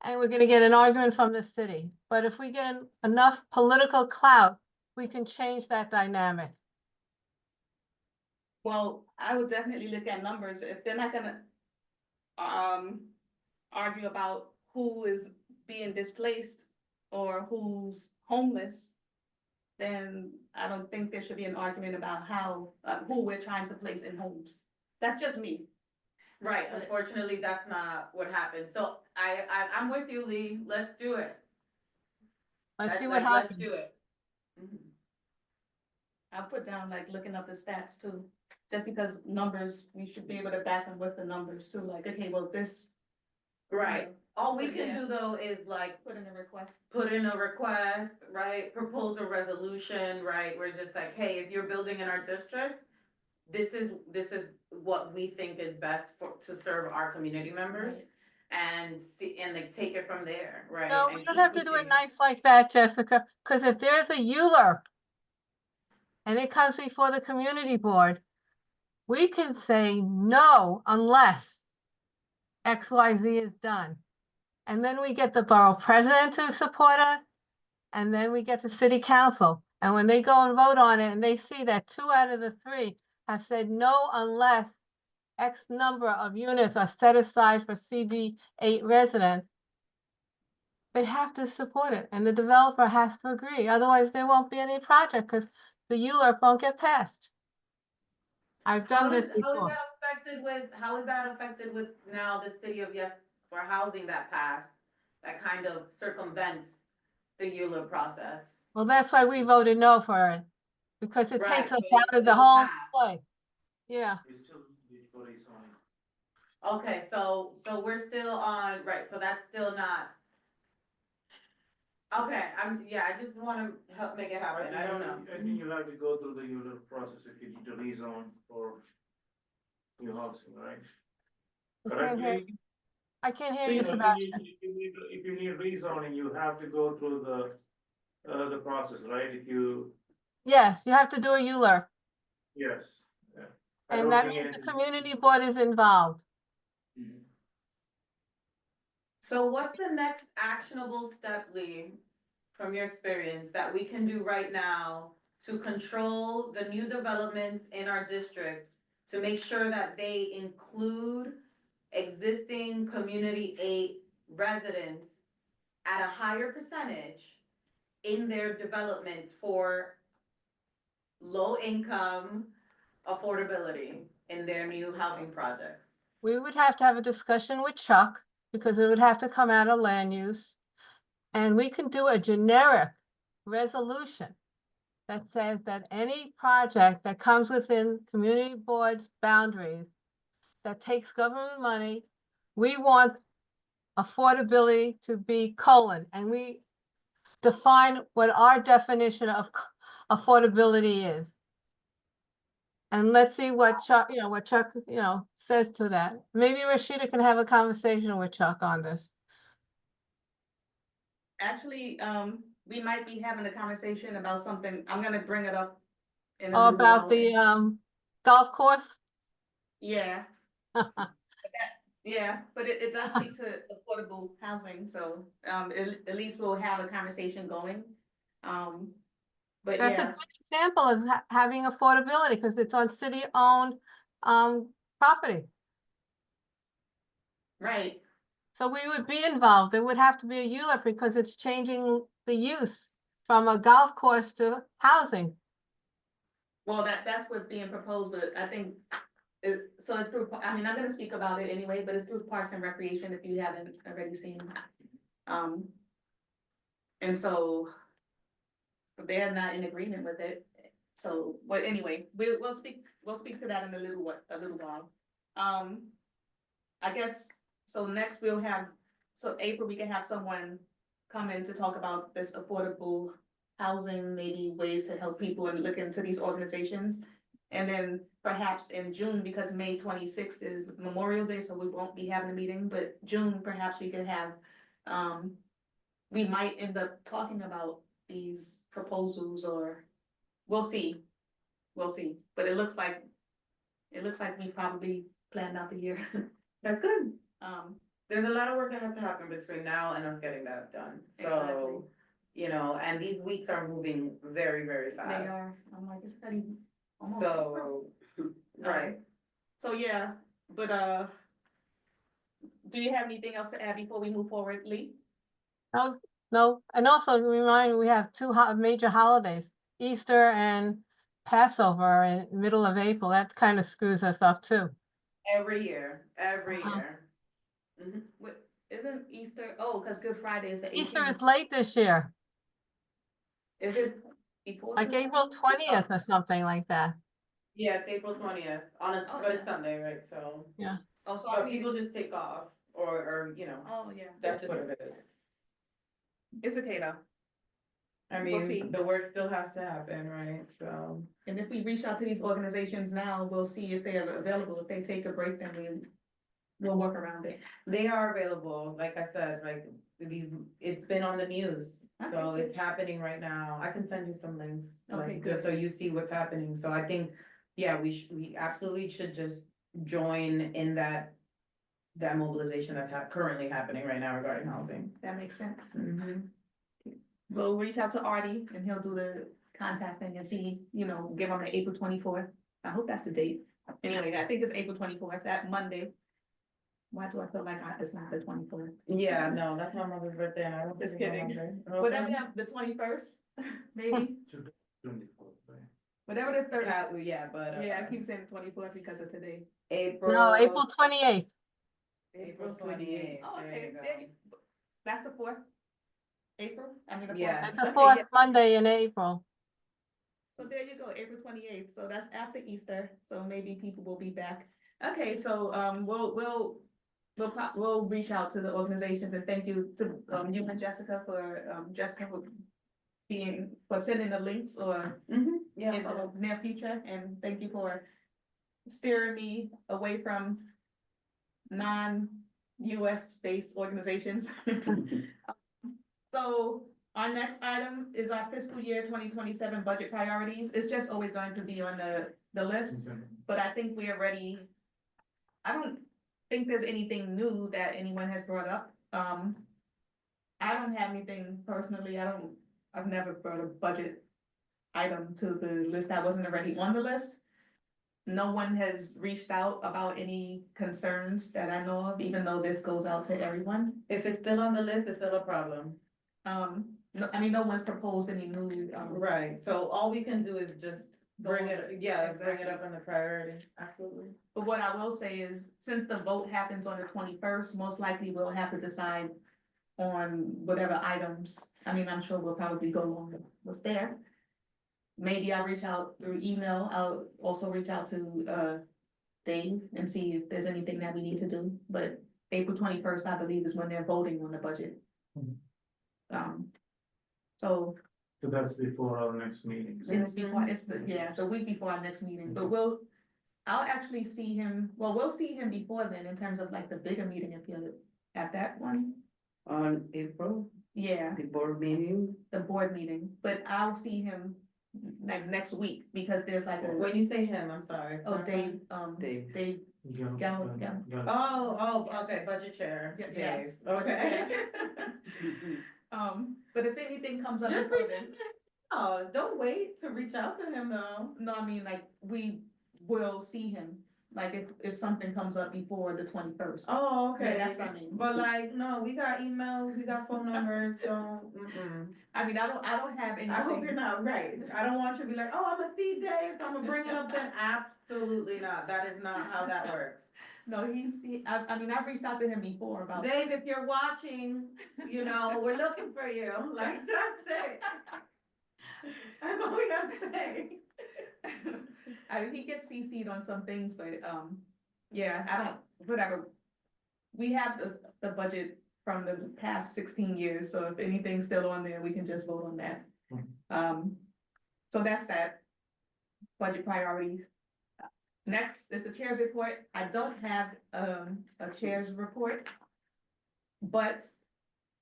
and we're gonna get an argument from the city. But if we get enough political clout, we can change that dynamic. well, I would definitely look at numbers. If they're not gonna argue about who is being displaced or who's homeless, then I don't think there should be an argument about how, who we're trying to place in homes. That's just me. Right, unfortunately, that's not what happened. So I'm with you, Lee. Let's do it. Let's see Let's what happens. do it. Mhm. I'll put down like looking up the stats too, just because numbers, we should be able to back them with the numbers too, like, okay, well, this. Right. All we But can yeah. do though is like Put in a request. put in a request, right? Propose a resolution, right? Where it's just like, hey, if you're building in our district, this is what we think is best to serve our community members. Right. And see, and like take it from there, right? No, And we don't keep have to do pushing it nice like that, Jessica, because if there's a ULURP and it comes before the community board, we can say no unless XYZ is done. And then we get the borough president to support us, and then we get the city council. And when they go and vote on it and they see that 2 out of the 3 have said no unless X number of units are set aside for CB8 residents, they have to support it, and the developer has to agree. Otherwise, there won't be any project because the ULURP won't get passed. I've done this How does before. that affect how is that affected with now the city of Yes for Housing that passed? That kind of circumvents the ULURP process. Well, that's why we voted no for it, because it Right, takes us but it's out of the still whole passed. play. Yeah, You still need for rezoning. Okay, so we're still on, right, so that's still not. Okay, I just wanna help make it happen, I don't know. I think you have to go through the ULURP process if you need to rezone for new housing, right? I can't Correct, hear Lee? you. I can't hear So, you, if you Sebastian. need, if you need rezoning, you have to go through the process, right? If you, Yes, you have to do a ULURP, yes, yeah. I and don't that think means the anything- community board is involved. Mhm. So what's the next actionable step, Lee, from your experience, that we can do right now to control the new developments in our district, to make sure that they include existing community aid residents at a higher percentage in their developments for low income affordability in their new housing projects? We would have to have a discussion with Chuck, because it would have to come out of land use. And we can do a generic resolution that says that any project that comes within community board's boundaries that takes government money, we want affordability to be colon, and we define what our definition of affordability is. And let's see what Chuck, what Chuck, says to that. Maybe Rashida can have a conversation with Chuck on this. Actually, we might be having a conversation about something, I'm gonna bring it up in a Oh, little about while. the golf course? Yeah, yeah, but it does speak to affordable housing, so, at least we'll have a conversation going. But That's a yeah, good example of having affordability, because it's on city-owned property. right, So we would be involved. It would have to be a ULURP because it's changing the use from a golf course to housing. well, that's what's being proposed, but I think so it's through, I mean, I'm gonna speak about it anyway, but it's through Parks and Recreation if you haven't already seen. And so they're not in agreement with it. So, but anyway, we'll speak to that in a little while. I guess, so next we'll have, so April, we can have someone come in to talk about this affordable housing, maybe ways to help people and look into these organizations. And then perhaps in June, because May 26th is Memorial Day, so we won't be having a meeting, but June, perhaps we could have, we might end up talking about these proposals, or we'll see. We'll see, but it looks like we probably planned out the year. That's good. Um, There's a lot of work that has to happen between now and us getting that done, Exactly. so, and these weeks are moving very, very they fast. are, I'm like, it's already almost. So, right, So, yeah, but, do you have anything else to add before we move forward, Lee? No, no, and also remind, we have two major holidays, Easter and Passover in middle of April. That kind of screws us up too. every year. Uh-huh. Mhm. What, isn't Easter, oh, cause Good Friday is the 18th. Easter is late this year, Is it before? like Good April Friday? 20th or something like that. Yeah, it's April 20th, Oh, but it's yeah. Sunday, right, so, Oh, so but people just take off, or, oh, yeah. that's just what it is. It's okay though. I We'll see. mean, the work still has to happen, right, so. And if we reach out to these organizations now, we'll see if they are available. If they take a break, then we'll work around it. They are available, like I said, like, it's been on the news, so Okay, it's happening right now, I can send you some links. Okay, Like, just so you see what's happening, so I think, yeah, we absolutely should just join in that mobilization that's currently happening right now regarding housing. That makes sense. Mm-hmm. We'll reach out to Artie and he'll do the contacting and see, give him the April 24th. I hope that's the date. Anyway, I think it's April 24th, that Monday. Why do I feel like it's not the 24th? Yeah, no, that's my mother's birthday, and I don't. Just think it's kidding. my birthday. Well, then we have the 21st, maybe. 24th, right? whatever the third, Yeah, but. yeah, I keep saying the 24th because of today. April. No, April 28th. April 28th. Oh, there okay, you go. there you- that's the 4th. April, I mean the 4th. Yeah. It's the Okay, fourth yeah. Monday in April. So there you go, April 28th, so that's after Easter, so maybe people will be back. Okay, so, we'll reach out to the organizations and thank you to, you and Jessica for for sending the links or Yeah. in the near future, and thank you for steering me away from non-US based organizations. So our next item is our fiscal year 2027 budget priorities. It's just always going to be on the list, but I think we are ready. I don't think there's anything new that anyone has brought up. I don't have anything personally. I've never brought a budget item to the list that wasn't already on the list. No one has reached out about any concerns that I know of, even though this goes out to everyone. If it's still on the list, it's still a problem. No, I mean, no one's proposed any new, Right, so all we can do is just bring it, bring Exactly. it up on the priority, absolutely. But what I will say is, since the vote happens on the 21st, most likely we'll have to decide on whatever items. I mean, I'm sure we'll probably go along with what's there. Maybe I'll reach out through email. I'll also reach out to, Dave and see if there's anything that we need to do. But April 21st, I believe, is when they're voting on the budget. Mhm. So So that's before our next meeting. So it's before, the week before our next meeting, but I'll actually see him, we'll see him before then in terms of like the bigger meeting if you're at that one. On April, Yeah, the board meeting, the board meeting, but I'll see him like next week because there's like a, When you say him, I'm sorry. oh, Dave, Dave. Dave, Gal- Gal- Gal- Gal- Okay, budget chair. Yeah, Dave. yes. Okay. but if anything comes up. Just before reach then- out, oh, don't wait to reach out to him though. No, I mean, like, we will see him, like, if something comes up before the 21st. Oh, Yeah, okay. that's what I mean. But like, no, we got emails, we got phone numbers, so, I mean, I don't have anything. I hope you're not right. I don't want you to be like, oh, I'm a C Dave, so I'm gonna bring it up then. Absolutely not. That is not how that works. No, I mean, I've reached out to him before about. Dave, if you're watching, you know, we're looking for you, like, that's it. That's all we got to say. I mean, he gets CC'd on some things, but, yeah, I don't, whatever. We have the budget from the past 16 years, so if anything's still on there, we can just vote on that. So that's that. Budget priorities. Next is the chair's report. I don't have, a chair's report. But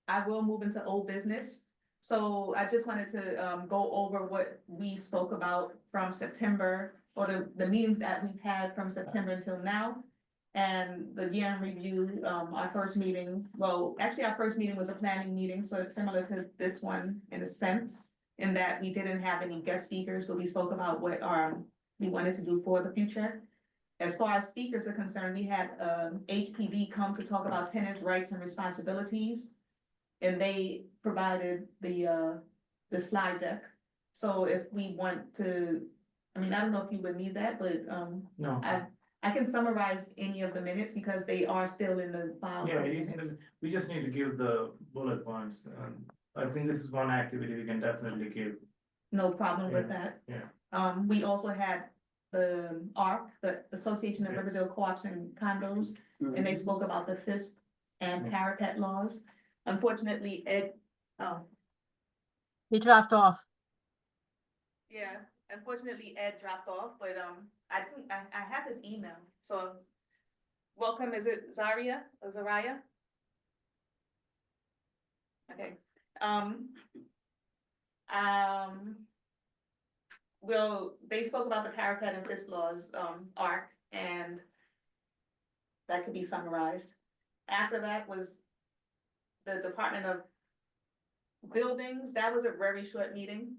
I will move into old business. So I just wanted to, go over what we spoke about from September, or the meetings that we've had from September until now. And the year in review, our first meeting, our first meeting was a planning meeting, so it's similar to this one in a sense. In that we didn't have any guest speakers, but we spoke about what, we wanted to do for the future. As far as speakers are concerned, we had, HPD come to talk about tenants' rights and responsibilities. And they provided the slide deck. So if we want to, I mean, I don't know if you would need that, but, No, I can summarize any of the minutes because they are still in the file. yeah, we just need to give the bullet points. I think this is one activity we can definitely give. No problem with that. Yeah. We also had the ARC, the Association of Yes. Riverdale Co-ops and Condos, and they spoke about the FISP and Yeah. parapet laws. Unfortunately, He dropped off. yeah, unfortunately, Ed dropped off, but, I think I have his email, so. Welcome, is it Zaria or Zaria? Okay, well, they spoke about the parapet and FISP laws, ARC, and that could be summarized. After that was the Department of Buildings. That was a very short meeting.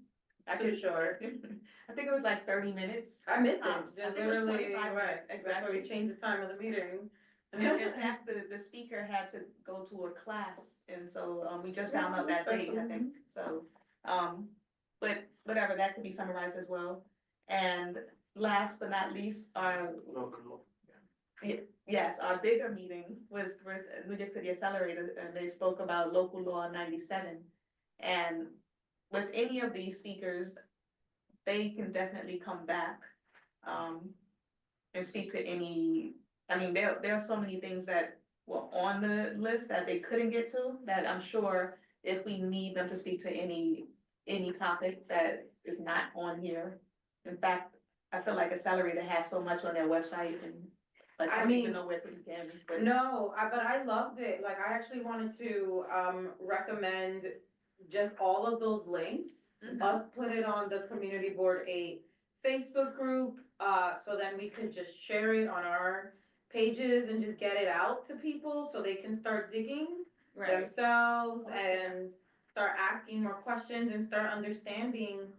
Too short. I think it was like 30 minutes. I missed I it, think it was literally, 25 right, minutes, exactly, exactly. we changed the time of the meeting. And in fact, the speaker had to go to a class, and so, we just found out that day, I think, so, but whatever, that could be summarized as well. And last but not least, our Local. yes, our bigger meeting was with New York City Accelerator, and they spoke about local law 97. And with any of these speakers, they can definitely come back, and speak to any, I mean, there are so many things that were on the list that they couldn't get to, that I'm sure if we need them to speak to any topic that is not on here. In fact, I feel like Accelerator has so much on their website, and like, I don't even know where to begin, but. No, but I loved it, like, I actually wanted to, recommend just all of those links. Mhm. Us put it on the Community Board 8 Facebook group, so then we could just share it on our pages and just get it out to people so they can start digging Right, themselves and start asking more questions and start understanding.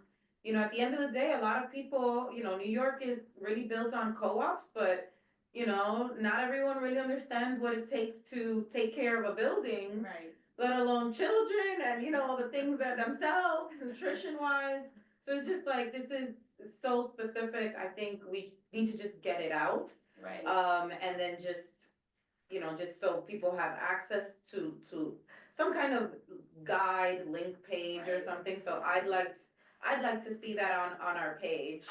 You know, at the end of the day, a lot of people, you know, New York is really built on co-ops, but you know, not everyone really understands what it takes to take care of a building, right, let alone children and, you know, all the things that themselves, nutrition wise. So it's just like, this is so specific, I think we need to just get it out. right. And then just, you know, just so people have access to some kind of guide, link page or Right. something, so I'd like to see that on our page.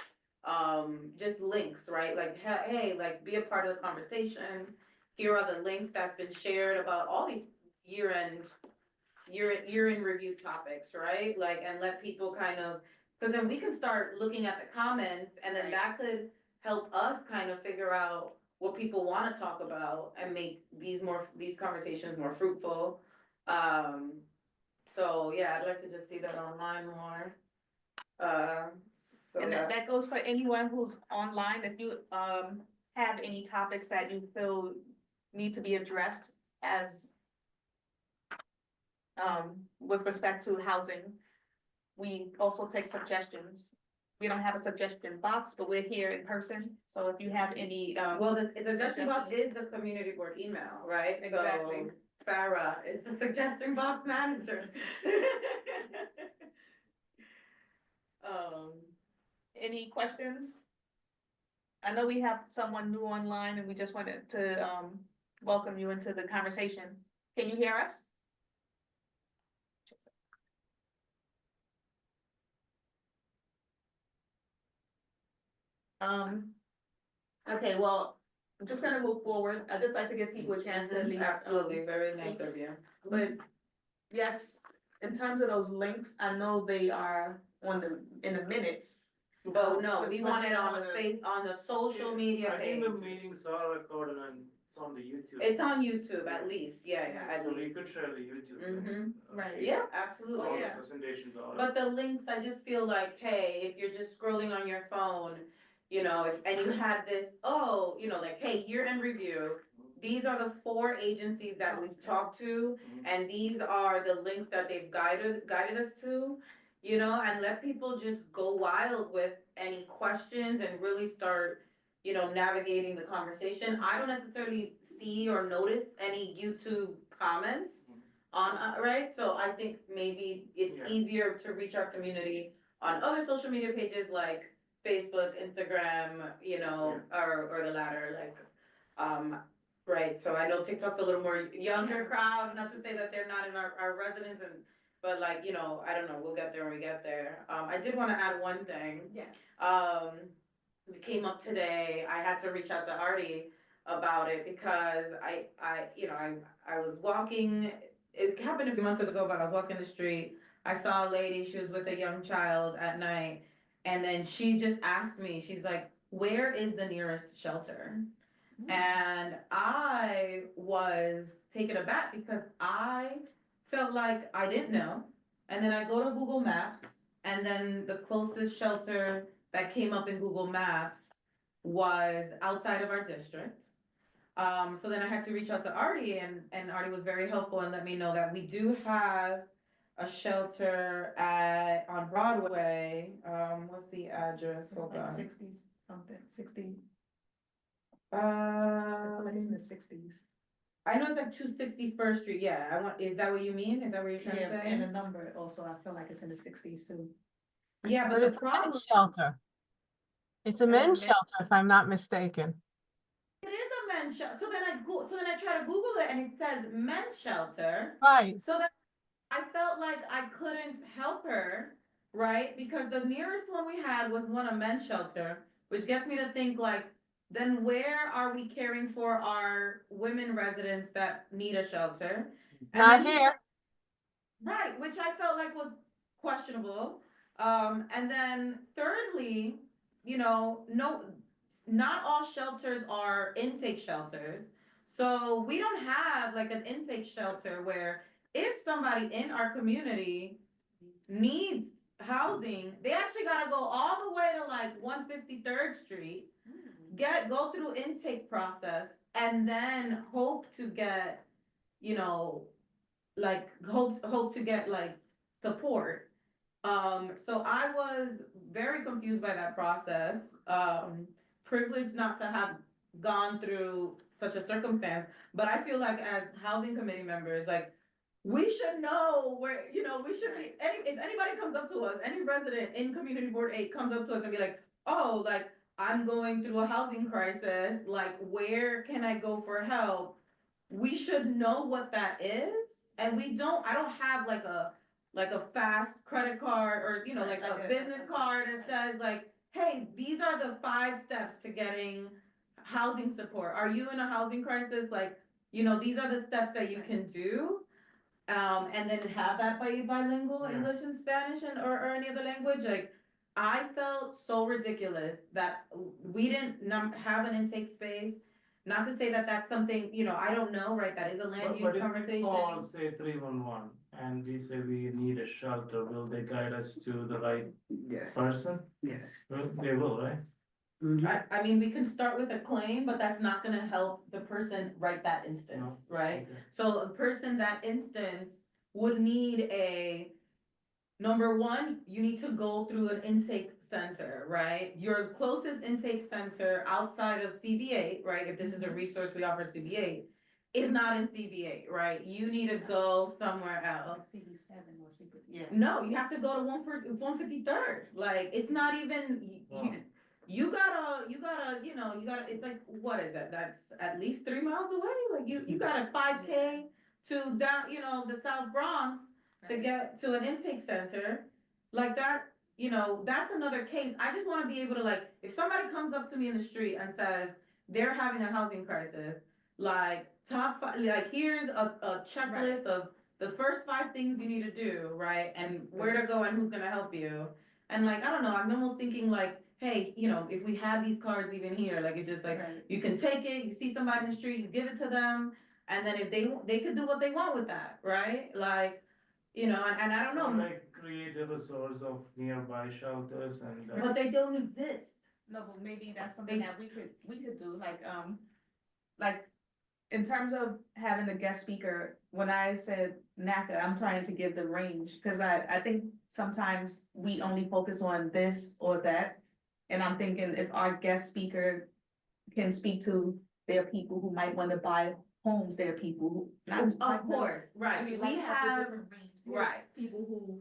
Just links, right, like, hey, like, be a part of the conversation. Here are the links that's been shared about all these year-end review topics, right, like, and let people kind of, cause then we can start looking at the comments, and then Right. that could help us kind of figure out what people wanna talk about and make these conversations more fruitful. So, yeah, I'd like to just see that online more. So And that that's, goes for anyone who's online, if you, have any topics that you feel need to be addressed as, with respect to housing, we also take suggestions. We don't have a suggestion box, but we're here in person, so if you have any, well, the suggestion box is the community board email, right? Exactly. So Farah is the suggestion box manager. any questions? I know we have someone new online, and we just wanted to, welcome you into the conversation. Can you hear us? Okay, well, I'm just gonna move forward. I'd just like to give people a chance to at least. Absolutely, very nice speak. of you. But yes, in terms of those links, I know they are in the minutes. But no, But we you want it on wanna- the social media I page. think the meetings are recorded and it's on the YouTube. It's on YouTube at least, yeah, at So we least. could share the YouTube. Mhm. Right. Yeah, All absolutely. the yeah. presentations are. But the links, I just feel like, hey, if you're just scrolling on your phone, you know, and you had this, oh, you know, like, hey, year-end review. These are the 4 agencies that we've talked to, and these are the links that they've guided us to. You know, and let people just go wild with any questions and really start, you know, navigating the conversation. I don't necessarily see or notice any YouTube comments on, right? So I think maybe it's Yeah. easier to reach our community on other social media pages like Facebook, Instagram, you know, or the latter, like, right, so I know TikTok's a little more younger crowd, not to say that they're not in our residents but like, you know, I don't know, we'll get there when we get there. I did wanna add one thing. Yes. We came up today, I had to reach out to Artie about it because you know, I was walking, it happened a few months ago, but I was walking the street. I saw a lady, she was with a young child at night, and then she just asked me, she's like, where is the nearest shelter? And I was taken aback because I felt like I didn't know. And then I go to Google Maps, and then the closest shelter that came up in Google Maps was outside of our district. So then I had to reach out to Artie, and Artie was very helpful and let me know that we do have a shelter on Broadway. What's the address? Hold Like on. 60s, something, 60, I feel like it's in the 60s. I know it's like 261st Street, yeah, is that what you mean? Is that what you're trying to Yeah, and the say? number also, I feel like it's in the 60s too. Yeah, but But the it's a problem, nice shelter. It's a Is it men's men- shelter, if I'm not mistaken. It is a men's shelter, so then I try to Google it and it says men's shelter. Right, So that I felt like I couldn't help her, right? Because the nearest one we had was a men's shelter, which gets me to think like, then where are we caring for our women residents that need a shelter? And not then he here. said- Right, which I felt like was questionable. And then thirdly, not all shelters are intake shelters. So we don't have like an intake shelter where if somebody in our community needs housing, they actually gotta go all the way to like 153rd Street, go through intake process, and then hope to get, like hope to get like support. So I was very confused by that process. Privileged not to have gone through such a circumstance, but I feel like as housing committee members, like we should know where, we should be, if anybody comes up to us, any resident in Community Board 8 comes up to us and be like, oh, like, I'm going through a housing crisis, like, where can I go for help? We should know what that is, and I don't have like a fast credit card or, like a business card that says like, hey, these are the 5 steps to getting housing support. Are you in a housing crisis? Like, these are the steps that you can do. And then have that bilingual Yeah. English and Spanish or any other language. Like, I felt so ridiculous that we didn't have an intake space. Not to say that that's something, I don't know, right? That is a land But use if we conversation. call, say 311, and we say we need a shelter, will they guide us to the right Yes, person? yes. They will, right? Mhm. I mean, we can start with a claim, but that's not gonna help the person right that instance, No. right? Okay. So a person that instance would need number one, you need to go through an intake center, right? Your closest intake center outside of CB8, right? If this is a resource we offer CB8, is not in CB8, right? You need to go somewhere else. CB7 or CB, yeah. No, you have to go to 153rd, like, it's not even, Wow. you gotta, it's like, what is that? That's at least 3 miles away, like, you got a 5K to down, the South Bronx to get to an intake center, like that, that's another case. I just wanna be able to, like, if somebody comes up to me in the street and says they're having a housing crisis, like, top 5, like, here's a checklist of the first 5 things you need to do, right? And where to go and who's gonna help you. And like, I don't know, I'm almost thinking like, hey, if we had these cards even here, like, it's just like, you can take it, you see somebody in the street, you give it to them, and then if they could do what they want with that, right? Like, and I don't Or know, like create a resource of nearby shelters and. but they don't exist. No, but maybe that's something that we could do, like, in terms of having a guest speaker, when I said NACA, I'm trying to give the range, cause I think sometimes we only focus on this or that. And I'm thinking if our guest speaker can speak to their people who might wanna buy homes, there are people who. not- Of course, I right, mean, we like, have the have, different range. There's right. People who,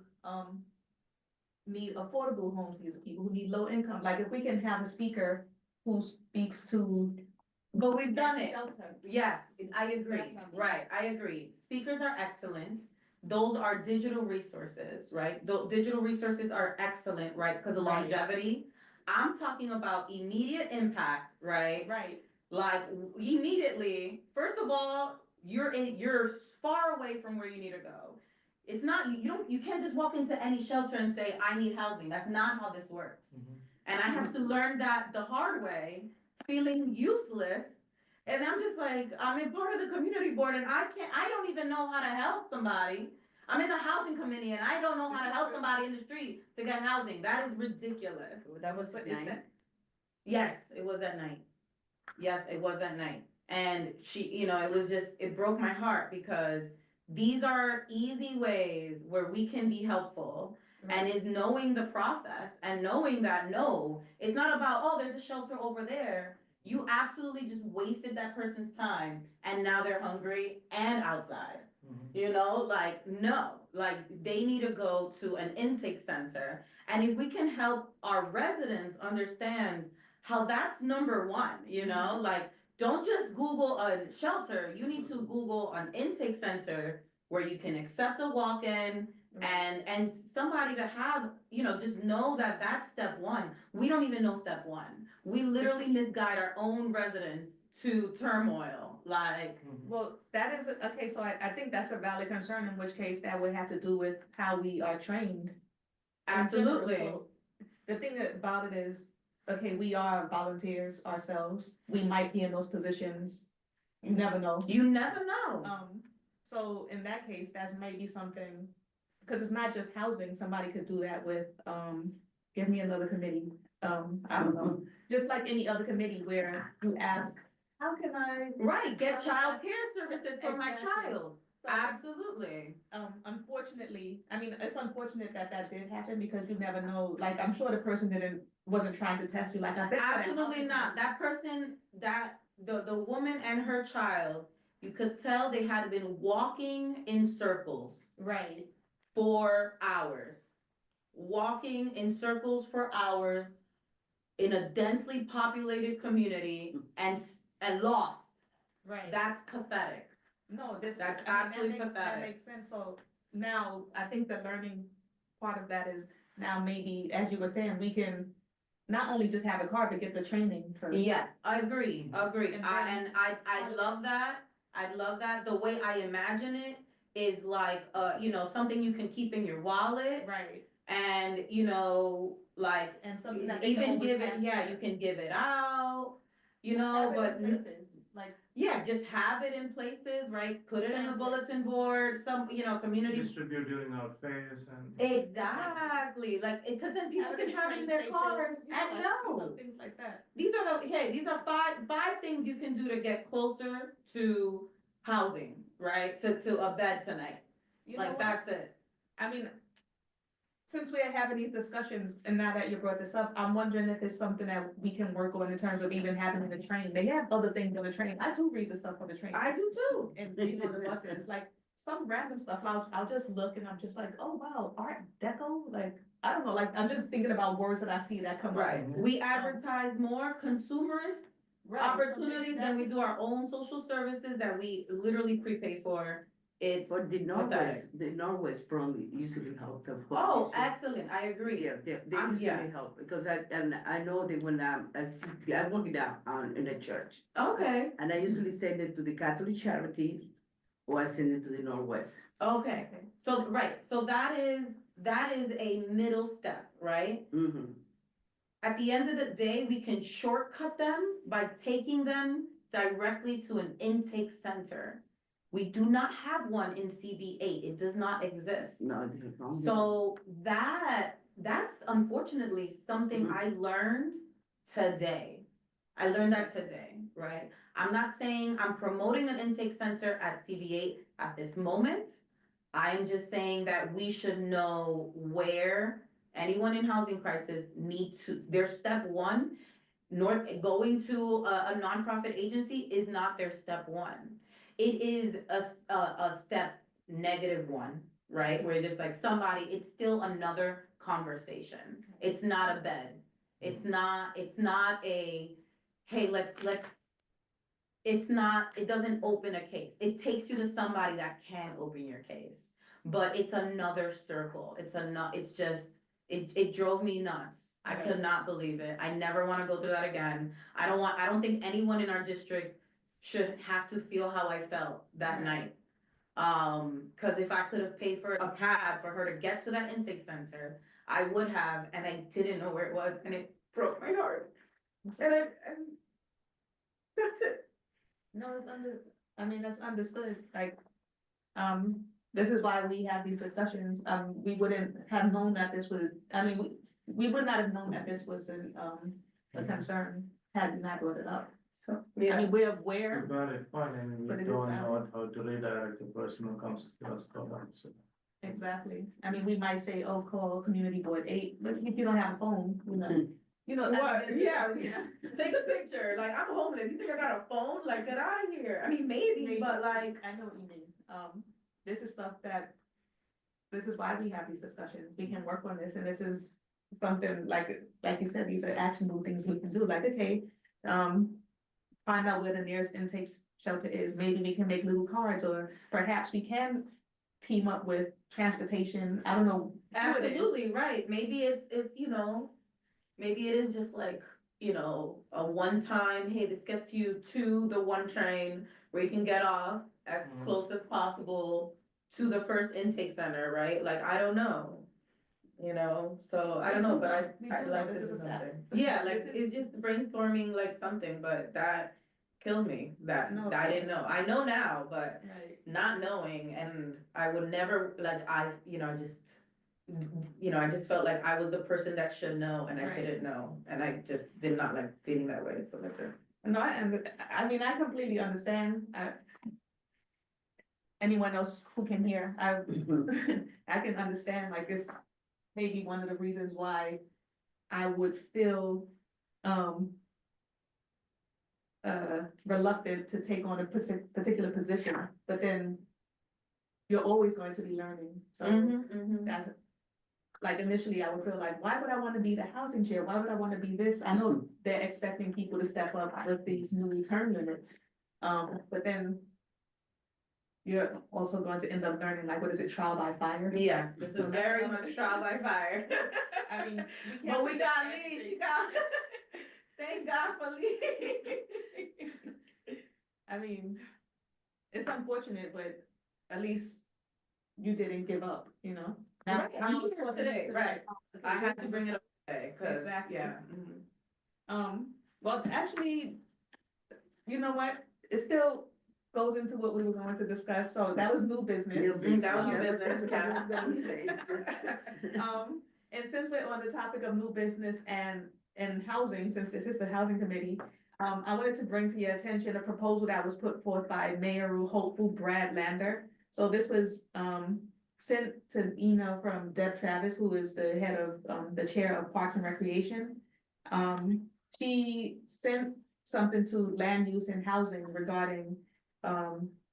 need affordable homes, these are people who need low income, like if we can have a speaker who speaks to. but we've done it. Shelter. Yes, I agree, That's what I mean. right, I agree. Speakers are excellent. Those are digital resources, right? Digital resources are excellent, right, because of Right. longevity. I'm talking about immediate impact, right? Right. Like immediately, first of all, you're far away from where you need to go. It's not, you can't just walk into any shelter and say, I need housing. That's not how this works. Mhm. And I had to learn that the hard way, feeling useless. And I'm just like, I'm in part of the community board and I don't even know how to help somebody. I'm in the housing committee and I don't know how to help somebody in the street to get housing. That is ridiculous. That was But at is night. that, Yes, it was at night. Yes, it was at night. And it broke my heart because these are easy ways where we can be helpful. And is knowing the process and knowing that, no, it's not about, oh, there's a shelter over there. You absolutely just wasted that person's time and now they're hungry and outside. Mhm. You know, like, no, like, they need to go to an intake center. And if we can help our residents understand how that's number one, you know, like, don't just Google a shelter, you need to Google an intake center where you can accept a walk-in and somebody to have, you know, just know that that's step one. We don't even know step one. We literally misguide our own residents to turmoil, like. Well, that is, okay, so I think that's a valid concern, in which case that would have to do with how we are trained. in general. Absolutely. So the thing about it is, okay, we are volunteers ourselves, we might be in those positions, you never know. You never know. So in that case, that's maybe something, because it's not just housing, somebody could do that with, give me another committee. I don't know, just like any other committee where you ask, how can I? Right, get childcare services for my Exactly. child. So, Absolutely. unfortunately, I mean, it's unfortunate that that did happen, because you never know, like, I'm sure the person wasn't trying to test you, like, I bet. Absolutely not. That person, the woman and her child, you could tell they had been walking in circles Right, for hours. Walking in circles for hours in a densely populated community and lost. right. That's pathetic. No, this. That's I mean, absolutely That pathetic. makes sense, so now, I think the learning part of that is, now maybe, as you were saying, we can not only just have a car, but get the training first. Yes, I agree. And then- I love that. I love that. The way I imagine it is like, you know, something you can keep in your wallet Right, and, you know, like, and something that they can even always give it, have. yeah, you can give it out, you know, Have it in but places, like, yeah, just have it in places, right? Put it in a Pamphlets. bulletin board, some, you know, community. Distribute during our fairs and. Exactly, like, cause then people have can in have it train in their stations, cars you know, and like, know. things like that. These are these are five things you can do to get closer to housing, right? To a bed tonight, You know like what? that's it. I mean, since we're having these discussions, and now that you brought this up, I'm wondering if it's something that we can work on in terms of even having the train. They have other things on the train. I do read the stuff on the train. I do too. And you know, the buses, like, some random stuff, I'll just look and I'm just like, oh, wow, Art Deco, like, I don't know, like, I'm just thinking about words that I see that come up. Right, we advertise more consumerist Right, so opportunities than we do our own social services that we literally prepay for. It's But the pathetic. Northwest probably usually help them. Oh, excellent, I agree. Yeah, they yes. usually help, because I know that when I work down in a church, Okay, and I usually send it to the Catholic Charity, or I send it to the Northwest. okay, so, right, so that is a middle step, right? Mm-hmm. At the end of the day, we can shortcut them by taking them directly to an intake center. We do not have one in CB8, it does not exist. No, they don't. So that's unfortunately something I learned today. I learned that today, right? I'm not saying I'm promoting an intake center at CB8 at this moment. I'm just saying that we should know where anyone in housing crisis their step one, going to a nonprofit agency is not their step one. It is a step -1, right? Where it's just like it's still another conversation. It's not a bed. It's not a, hey, it doesn't open a case. It takes you to somebody that can open your case. But it's another circle. It drove me nuts. I could not believe it. I never wanna go through that again. I don't think anyone in our district should have to feel how I felt that night. Cause if I could have paid for a cab for her to get to that intake center, I would have, and I didn't know where it was, and it broke my heart. And that's it. No, that's understood, like, this is why we have these discussions, we wouldn't have known that this would, we would not have known that this was a concern had you not brought it up. So, I mean, we're aware, Valid point, and But we it is don't valid. know how to redirect the person who comes to us, so. exactly, we might say, oh, call Community Board 8, but if you don't have a phone, you know. What? Yeah, take a picture, like, I'm homeless, you think I got a phone, like, get out of here, maybe, but like. I know what you mean, this is stuff that, this is why we have these discussions, we can work on this, and this is something like you said, these are actionable things we can do, like, okay, find out where the nearest intake shelter is, maybe we can make little cards, or perhaps we can team up with transportation, I don't know. who it is. Absolutely, right, maybe it's, maybe it is just like, a one-time, hey, this gets you to the one train where you can get off as Mhm. close as possible to the first intake center, right? Like, I don't know. So I don't know, but We I'd do like know to this do is a step. something. Yeah, like, This is- it's just brainstorming like something, but that killed me, that No, of I didn't course. know. I know now, but Right. not knowing, and I would never, like, I just felt like I was the person that should know and I Right. didn't know, and I just did not like feeling that way, so that's it. No, I mean, I completely understand, anyone else who can hear, I can understand, like, this may be one of the reasons why I would feel, reluctant to take on a particular position, but then you're always going to be learning, so that's, like, initially I would feel like, why would I wanna be the housing chair? Why would I wanna be this? I know they're expecting people to step up with these new term limits, but then you're also going to end up learning, like, what is it, trial by fire? Yes, this So is that's very another- much trial by fire. I mean, we can't. But we protect got Lee, everything. she got, thank God for Lee. I mean, it's unfortunate, but at least you didn't give up, Now- Right, now I'm it's here forcing today, you to, right. like, okay, I had this to is- bring it up today, cause, Exactly. yeah. Well, actually, you know what, it still goes into what we were going to discuss, so that was new business. That was Um, new business, That's what I was gonna say. And since we're on the topic of new business and housing, since this is a housing committee, I wanted to bring to your attention a proposal that was put forth by Mayor Hopeful Brad Lander. So this was, sent to an email from Deb Travis, who is the head of, the chair of Parks and Recreation. She sent something to land use and housing regarding,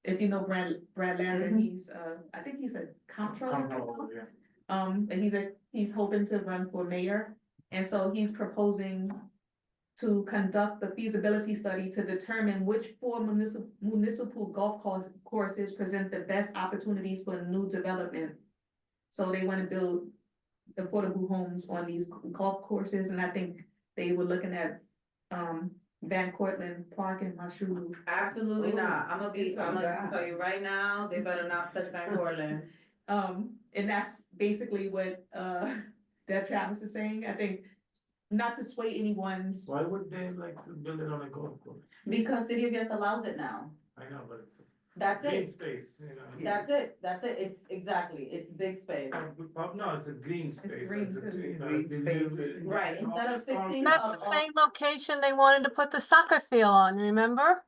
if you know Brad Lander, Mhm. he's, I think he's a comptroller. Control, yeah. And he's hoping to run for mayor, and so he's proposing to conduct the feasibility study to determine which four municipal golf courses present the best opportunities for new development. So they wanna build affordable homes on these golf courses, and I think they were looking at, Van Cortlandt Park and Mashu. Absolutely not, I'm gonna God. tell you right now, they better not touch Van Cortlandt. And that's basically what, Deb Travis is saying, I think, not to sway anyone's. Why would they like to build it on a golf course? Because City of Yes allows it now, I know, but it's that's green it, space, that's it, it's exactly, it's big space. No, it's a green space. green it's a too. green, Green space. Right, instead of fixing That's the same location they wanted to put the soccer field on, remember?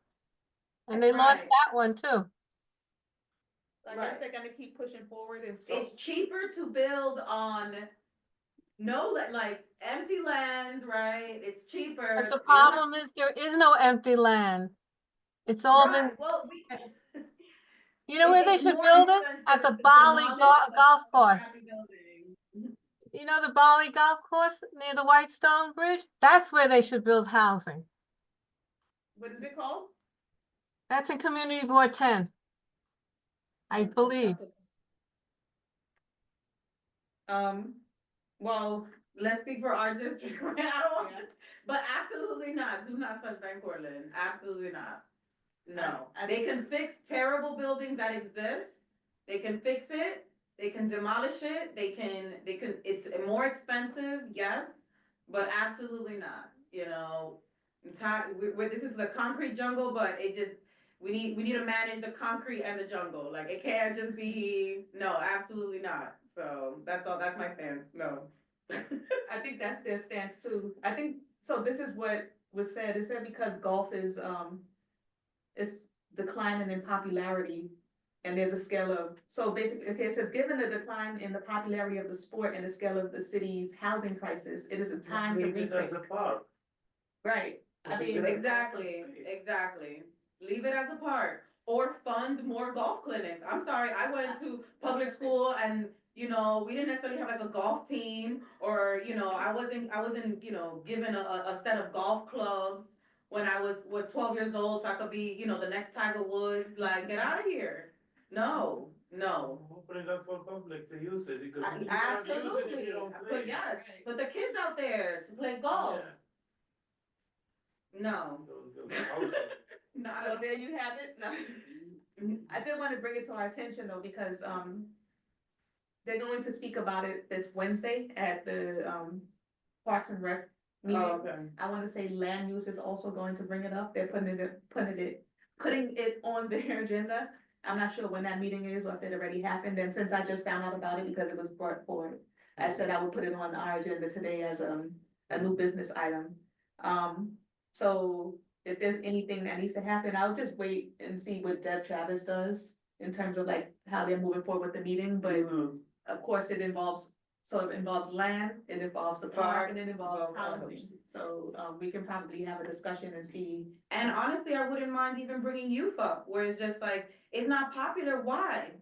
And they lost Right. that one too. I guess they're gonna keep pushing forward and so. It's cheaper to build on like empty land, right? It's cheaper. But the You don't have- problem is there is no empty land. It's all been, Right, well, you know where they it's should more build it? At expensive the to Bali demolish a golf course. crappy building. You know the Bali golf course near the Whitestone Bridge? That's where they should build housing. What is it called? That's in Community Board 10. I believe. Well, Let's speak for our district, right? I don't want, Yeah. but absolutely not, do not touch Van Cortlandt, absolutely not. No, I they think- can fix terrible buildings that exist, they can fix it, they can demolish it, it's more expensive, yes, but absolutely not, this is the concrete jungle, but it just, we need to manage the concrete and the jungle, like, it can't just be, no, absolutely not, so, that's my stance, no. I think that's their stance too. I think, so this is what was said, it said because golf is declining in popularity. And there's a scale of, so basically, okay, it says, given the decline in the popularity of the sport and the scale of the city's housing crisis, it is a time to Leave it as a rethink. park. Right, I mean. Exactly. Leave it as a park, or fund more golf clinics. I'm sorry, I went to public school and, you know, we didn't necessarily have like a golf team, or, you know, I wasn't, you know, given a set of golf clubs when I was, 12 years old, so I could be, you know, the next Tiger Woods, like, get out of here. No, no. Open it up for public to use it, because you cannot use it if Absolutely, you don't but play. yes, but the kids out there to play golf, Yeah, no. don't build a house. Well, there you have it. No. I did want to bring it to our attention though, because, they're going to speak about it this Wednesday at the, Parks and Rec meeting. Oh, okay. I want to say land use is also going to bring it up. They're putting it on their agenda. I'm not sure when that meeting is or if it already happened. And since I just found out about it because it was brought forward, I said I would put it on our agenda today as, a new business item. So if there's anything that needs to happen, I'll just wait and see what Deb Travis does in terms of like how they're moving forward with the meeting, but of course it involves land, it involves the park, and it involves Parks, housing. So, we can probably have a discussion and see. And honestly, I wouldn't mind even bringing youth up, where it's just like, it's not popular, why?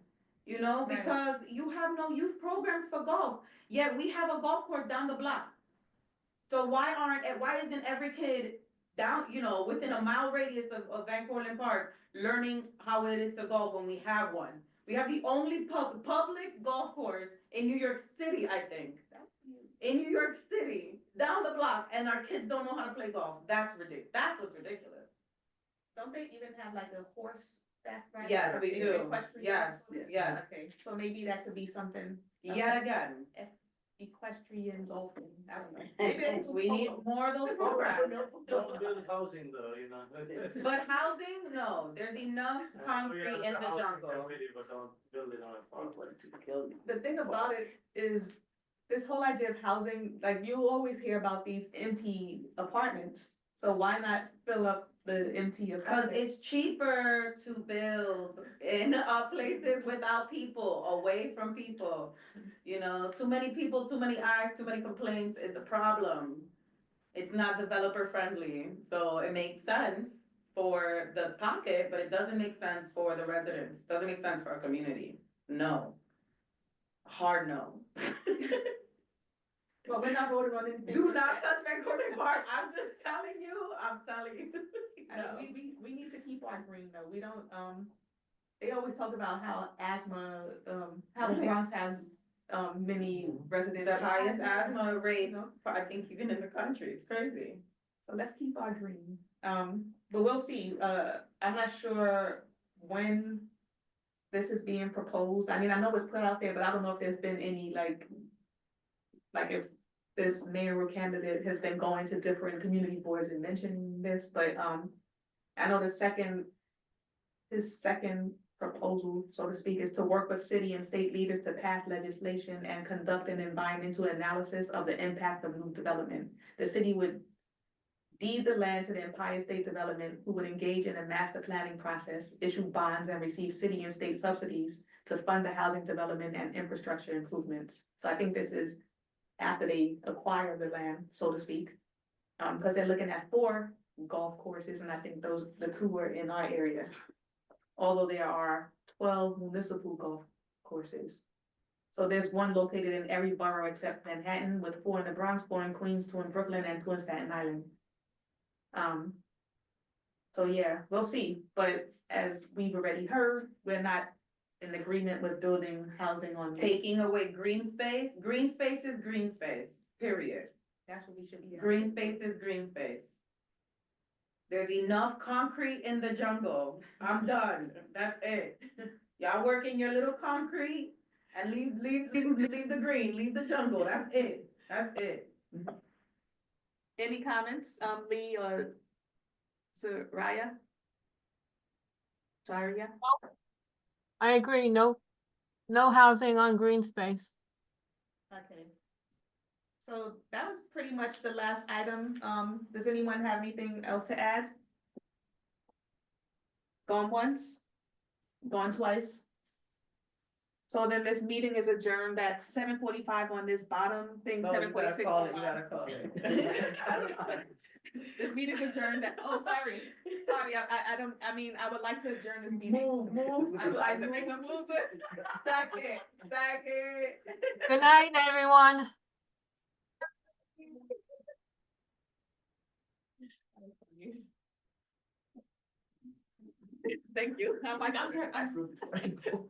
You know, Right. because you have no youth programs for golf, yet we have a golf course down the block. So why isn't every kid down, you know, within a mile radius of Van Cortlandt Park, learning how it is to golf when we have one? We have the only public golf course in New York City, I think. In New York City, down the block, and our kids don't know how to play golf. That's ridiculous. That's what's ridiculous. Don't they even have like a horseback ride? Yes, we do. Equestrian Yes, horse? yes. Okay, so maybe that could be something. Yet again, Equestrian golfing, I don't know. Maybe that's we need more of those programs. Don't build housing though, you know. But housing, no, there's enough concrete in the jungle. But don't build it on a parkway. The thing about it is, this whole idea of housing, like you always hear about these empty apartments. So why not fill up the empty Cause apartments? it's cheaper to build in places without people, away from people. You know, too many people, too many eyes, too many complaints is the problem. It's not developer friendly, so it makes sense for the pocket, but it doesn't make sense for the residents, doesn't make sense for our community, no. Hard no. Well, we're not voting on anything. Do not touch Van Cortlandt Park, I'm just telling you. I know, we need to keep our green though, we don't, they always talk about how asthma, how the Right. Bronx has, many residents. The with highest asthma you rate, know? I think even in the country, it's crazy. So let's keep our green, but we'll see, I'm not sure when this is being proposed, I mean, I know it's put out there, but I don't know if there's been any like if this mayoral candidate has been going to different community boards and mentioning this, but, I know his second proposal, so to speak, is to work with city and state leaders to pass legislation and conduct an environmental analysis of the impact of new development. The city would deed the land to the Empire State Development, who would engage in a master planning process, issue bonds, and receive city and state subsidies to fund the housing development and infrastructure improvements. So I think this is after they acquire the land, so to speak. Because they're looking at 4 golf courses, and I think the 2 are in our area. Although there are 12 municipal golf courses. So there's 1 located in every borough except Manhattan, with 4 in the Bronx, 4 in Queens, 2 in Brooklyn, and 2 in Staten Island. So yeah, we'll see, but as we've already heard, we're not in agreement with building housing on. this. Taking away green space is green space, period. That's what we should be. Green space is green space. There's enough concrete in the jungle, I'm done, that's it. Y'all work in your little concrete and leave the green, leave the jungle, that's it. Any comments, Lee or Soraya? Saria? I agree, no housing on green space. Okay. So that was pretty much the last item. Does anyone have anything else to add? Gone once? Gone twice? So then this meeting is adjourned at 7:45 on this bottom thing, No, you gotta 7:46. call it, you gotta call it. This meeting adjourned at, oh, sorry, I don't, I mean, I would like to adjourn this meeting. Move. I would like to make a move to. Second. Good night, everyone. Thank you. I'm like, I'm.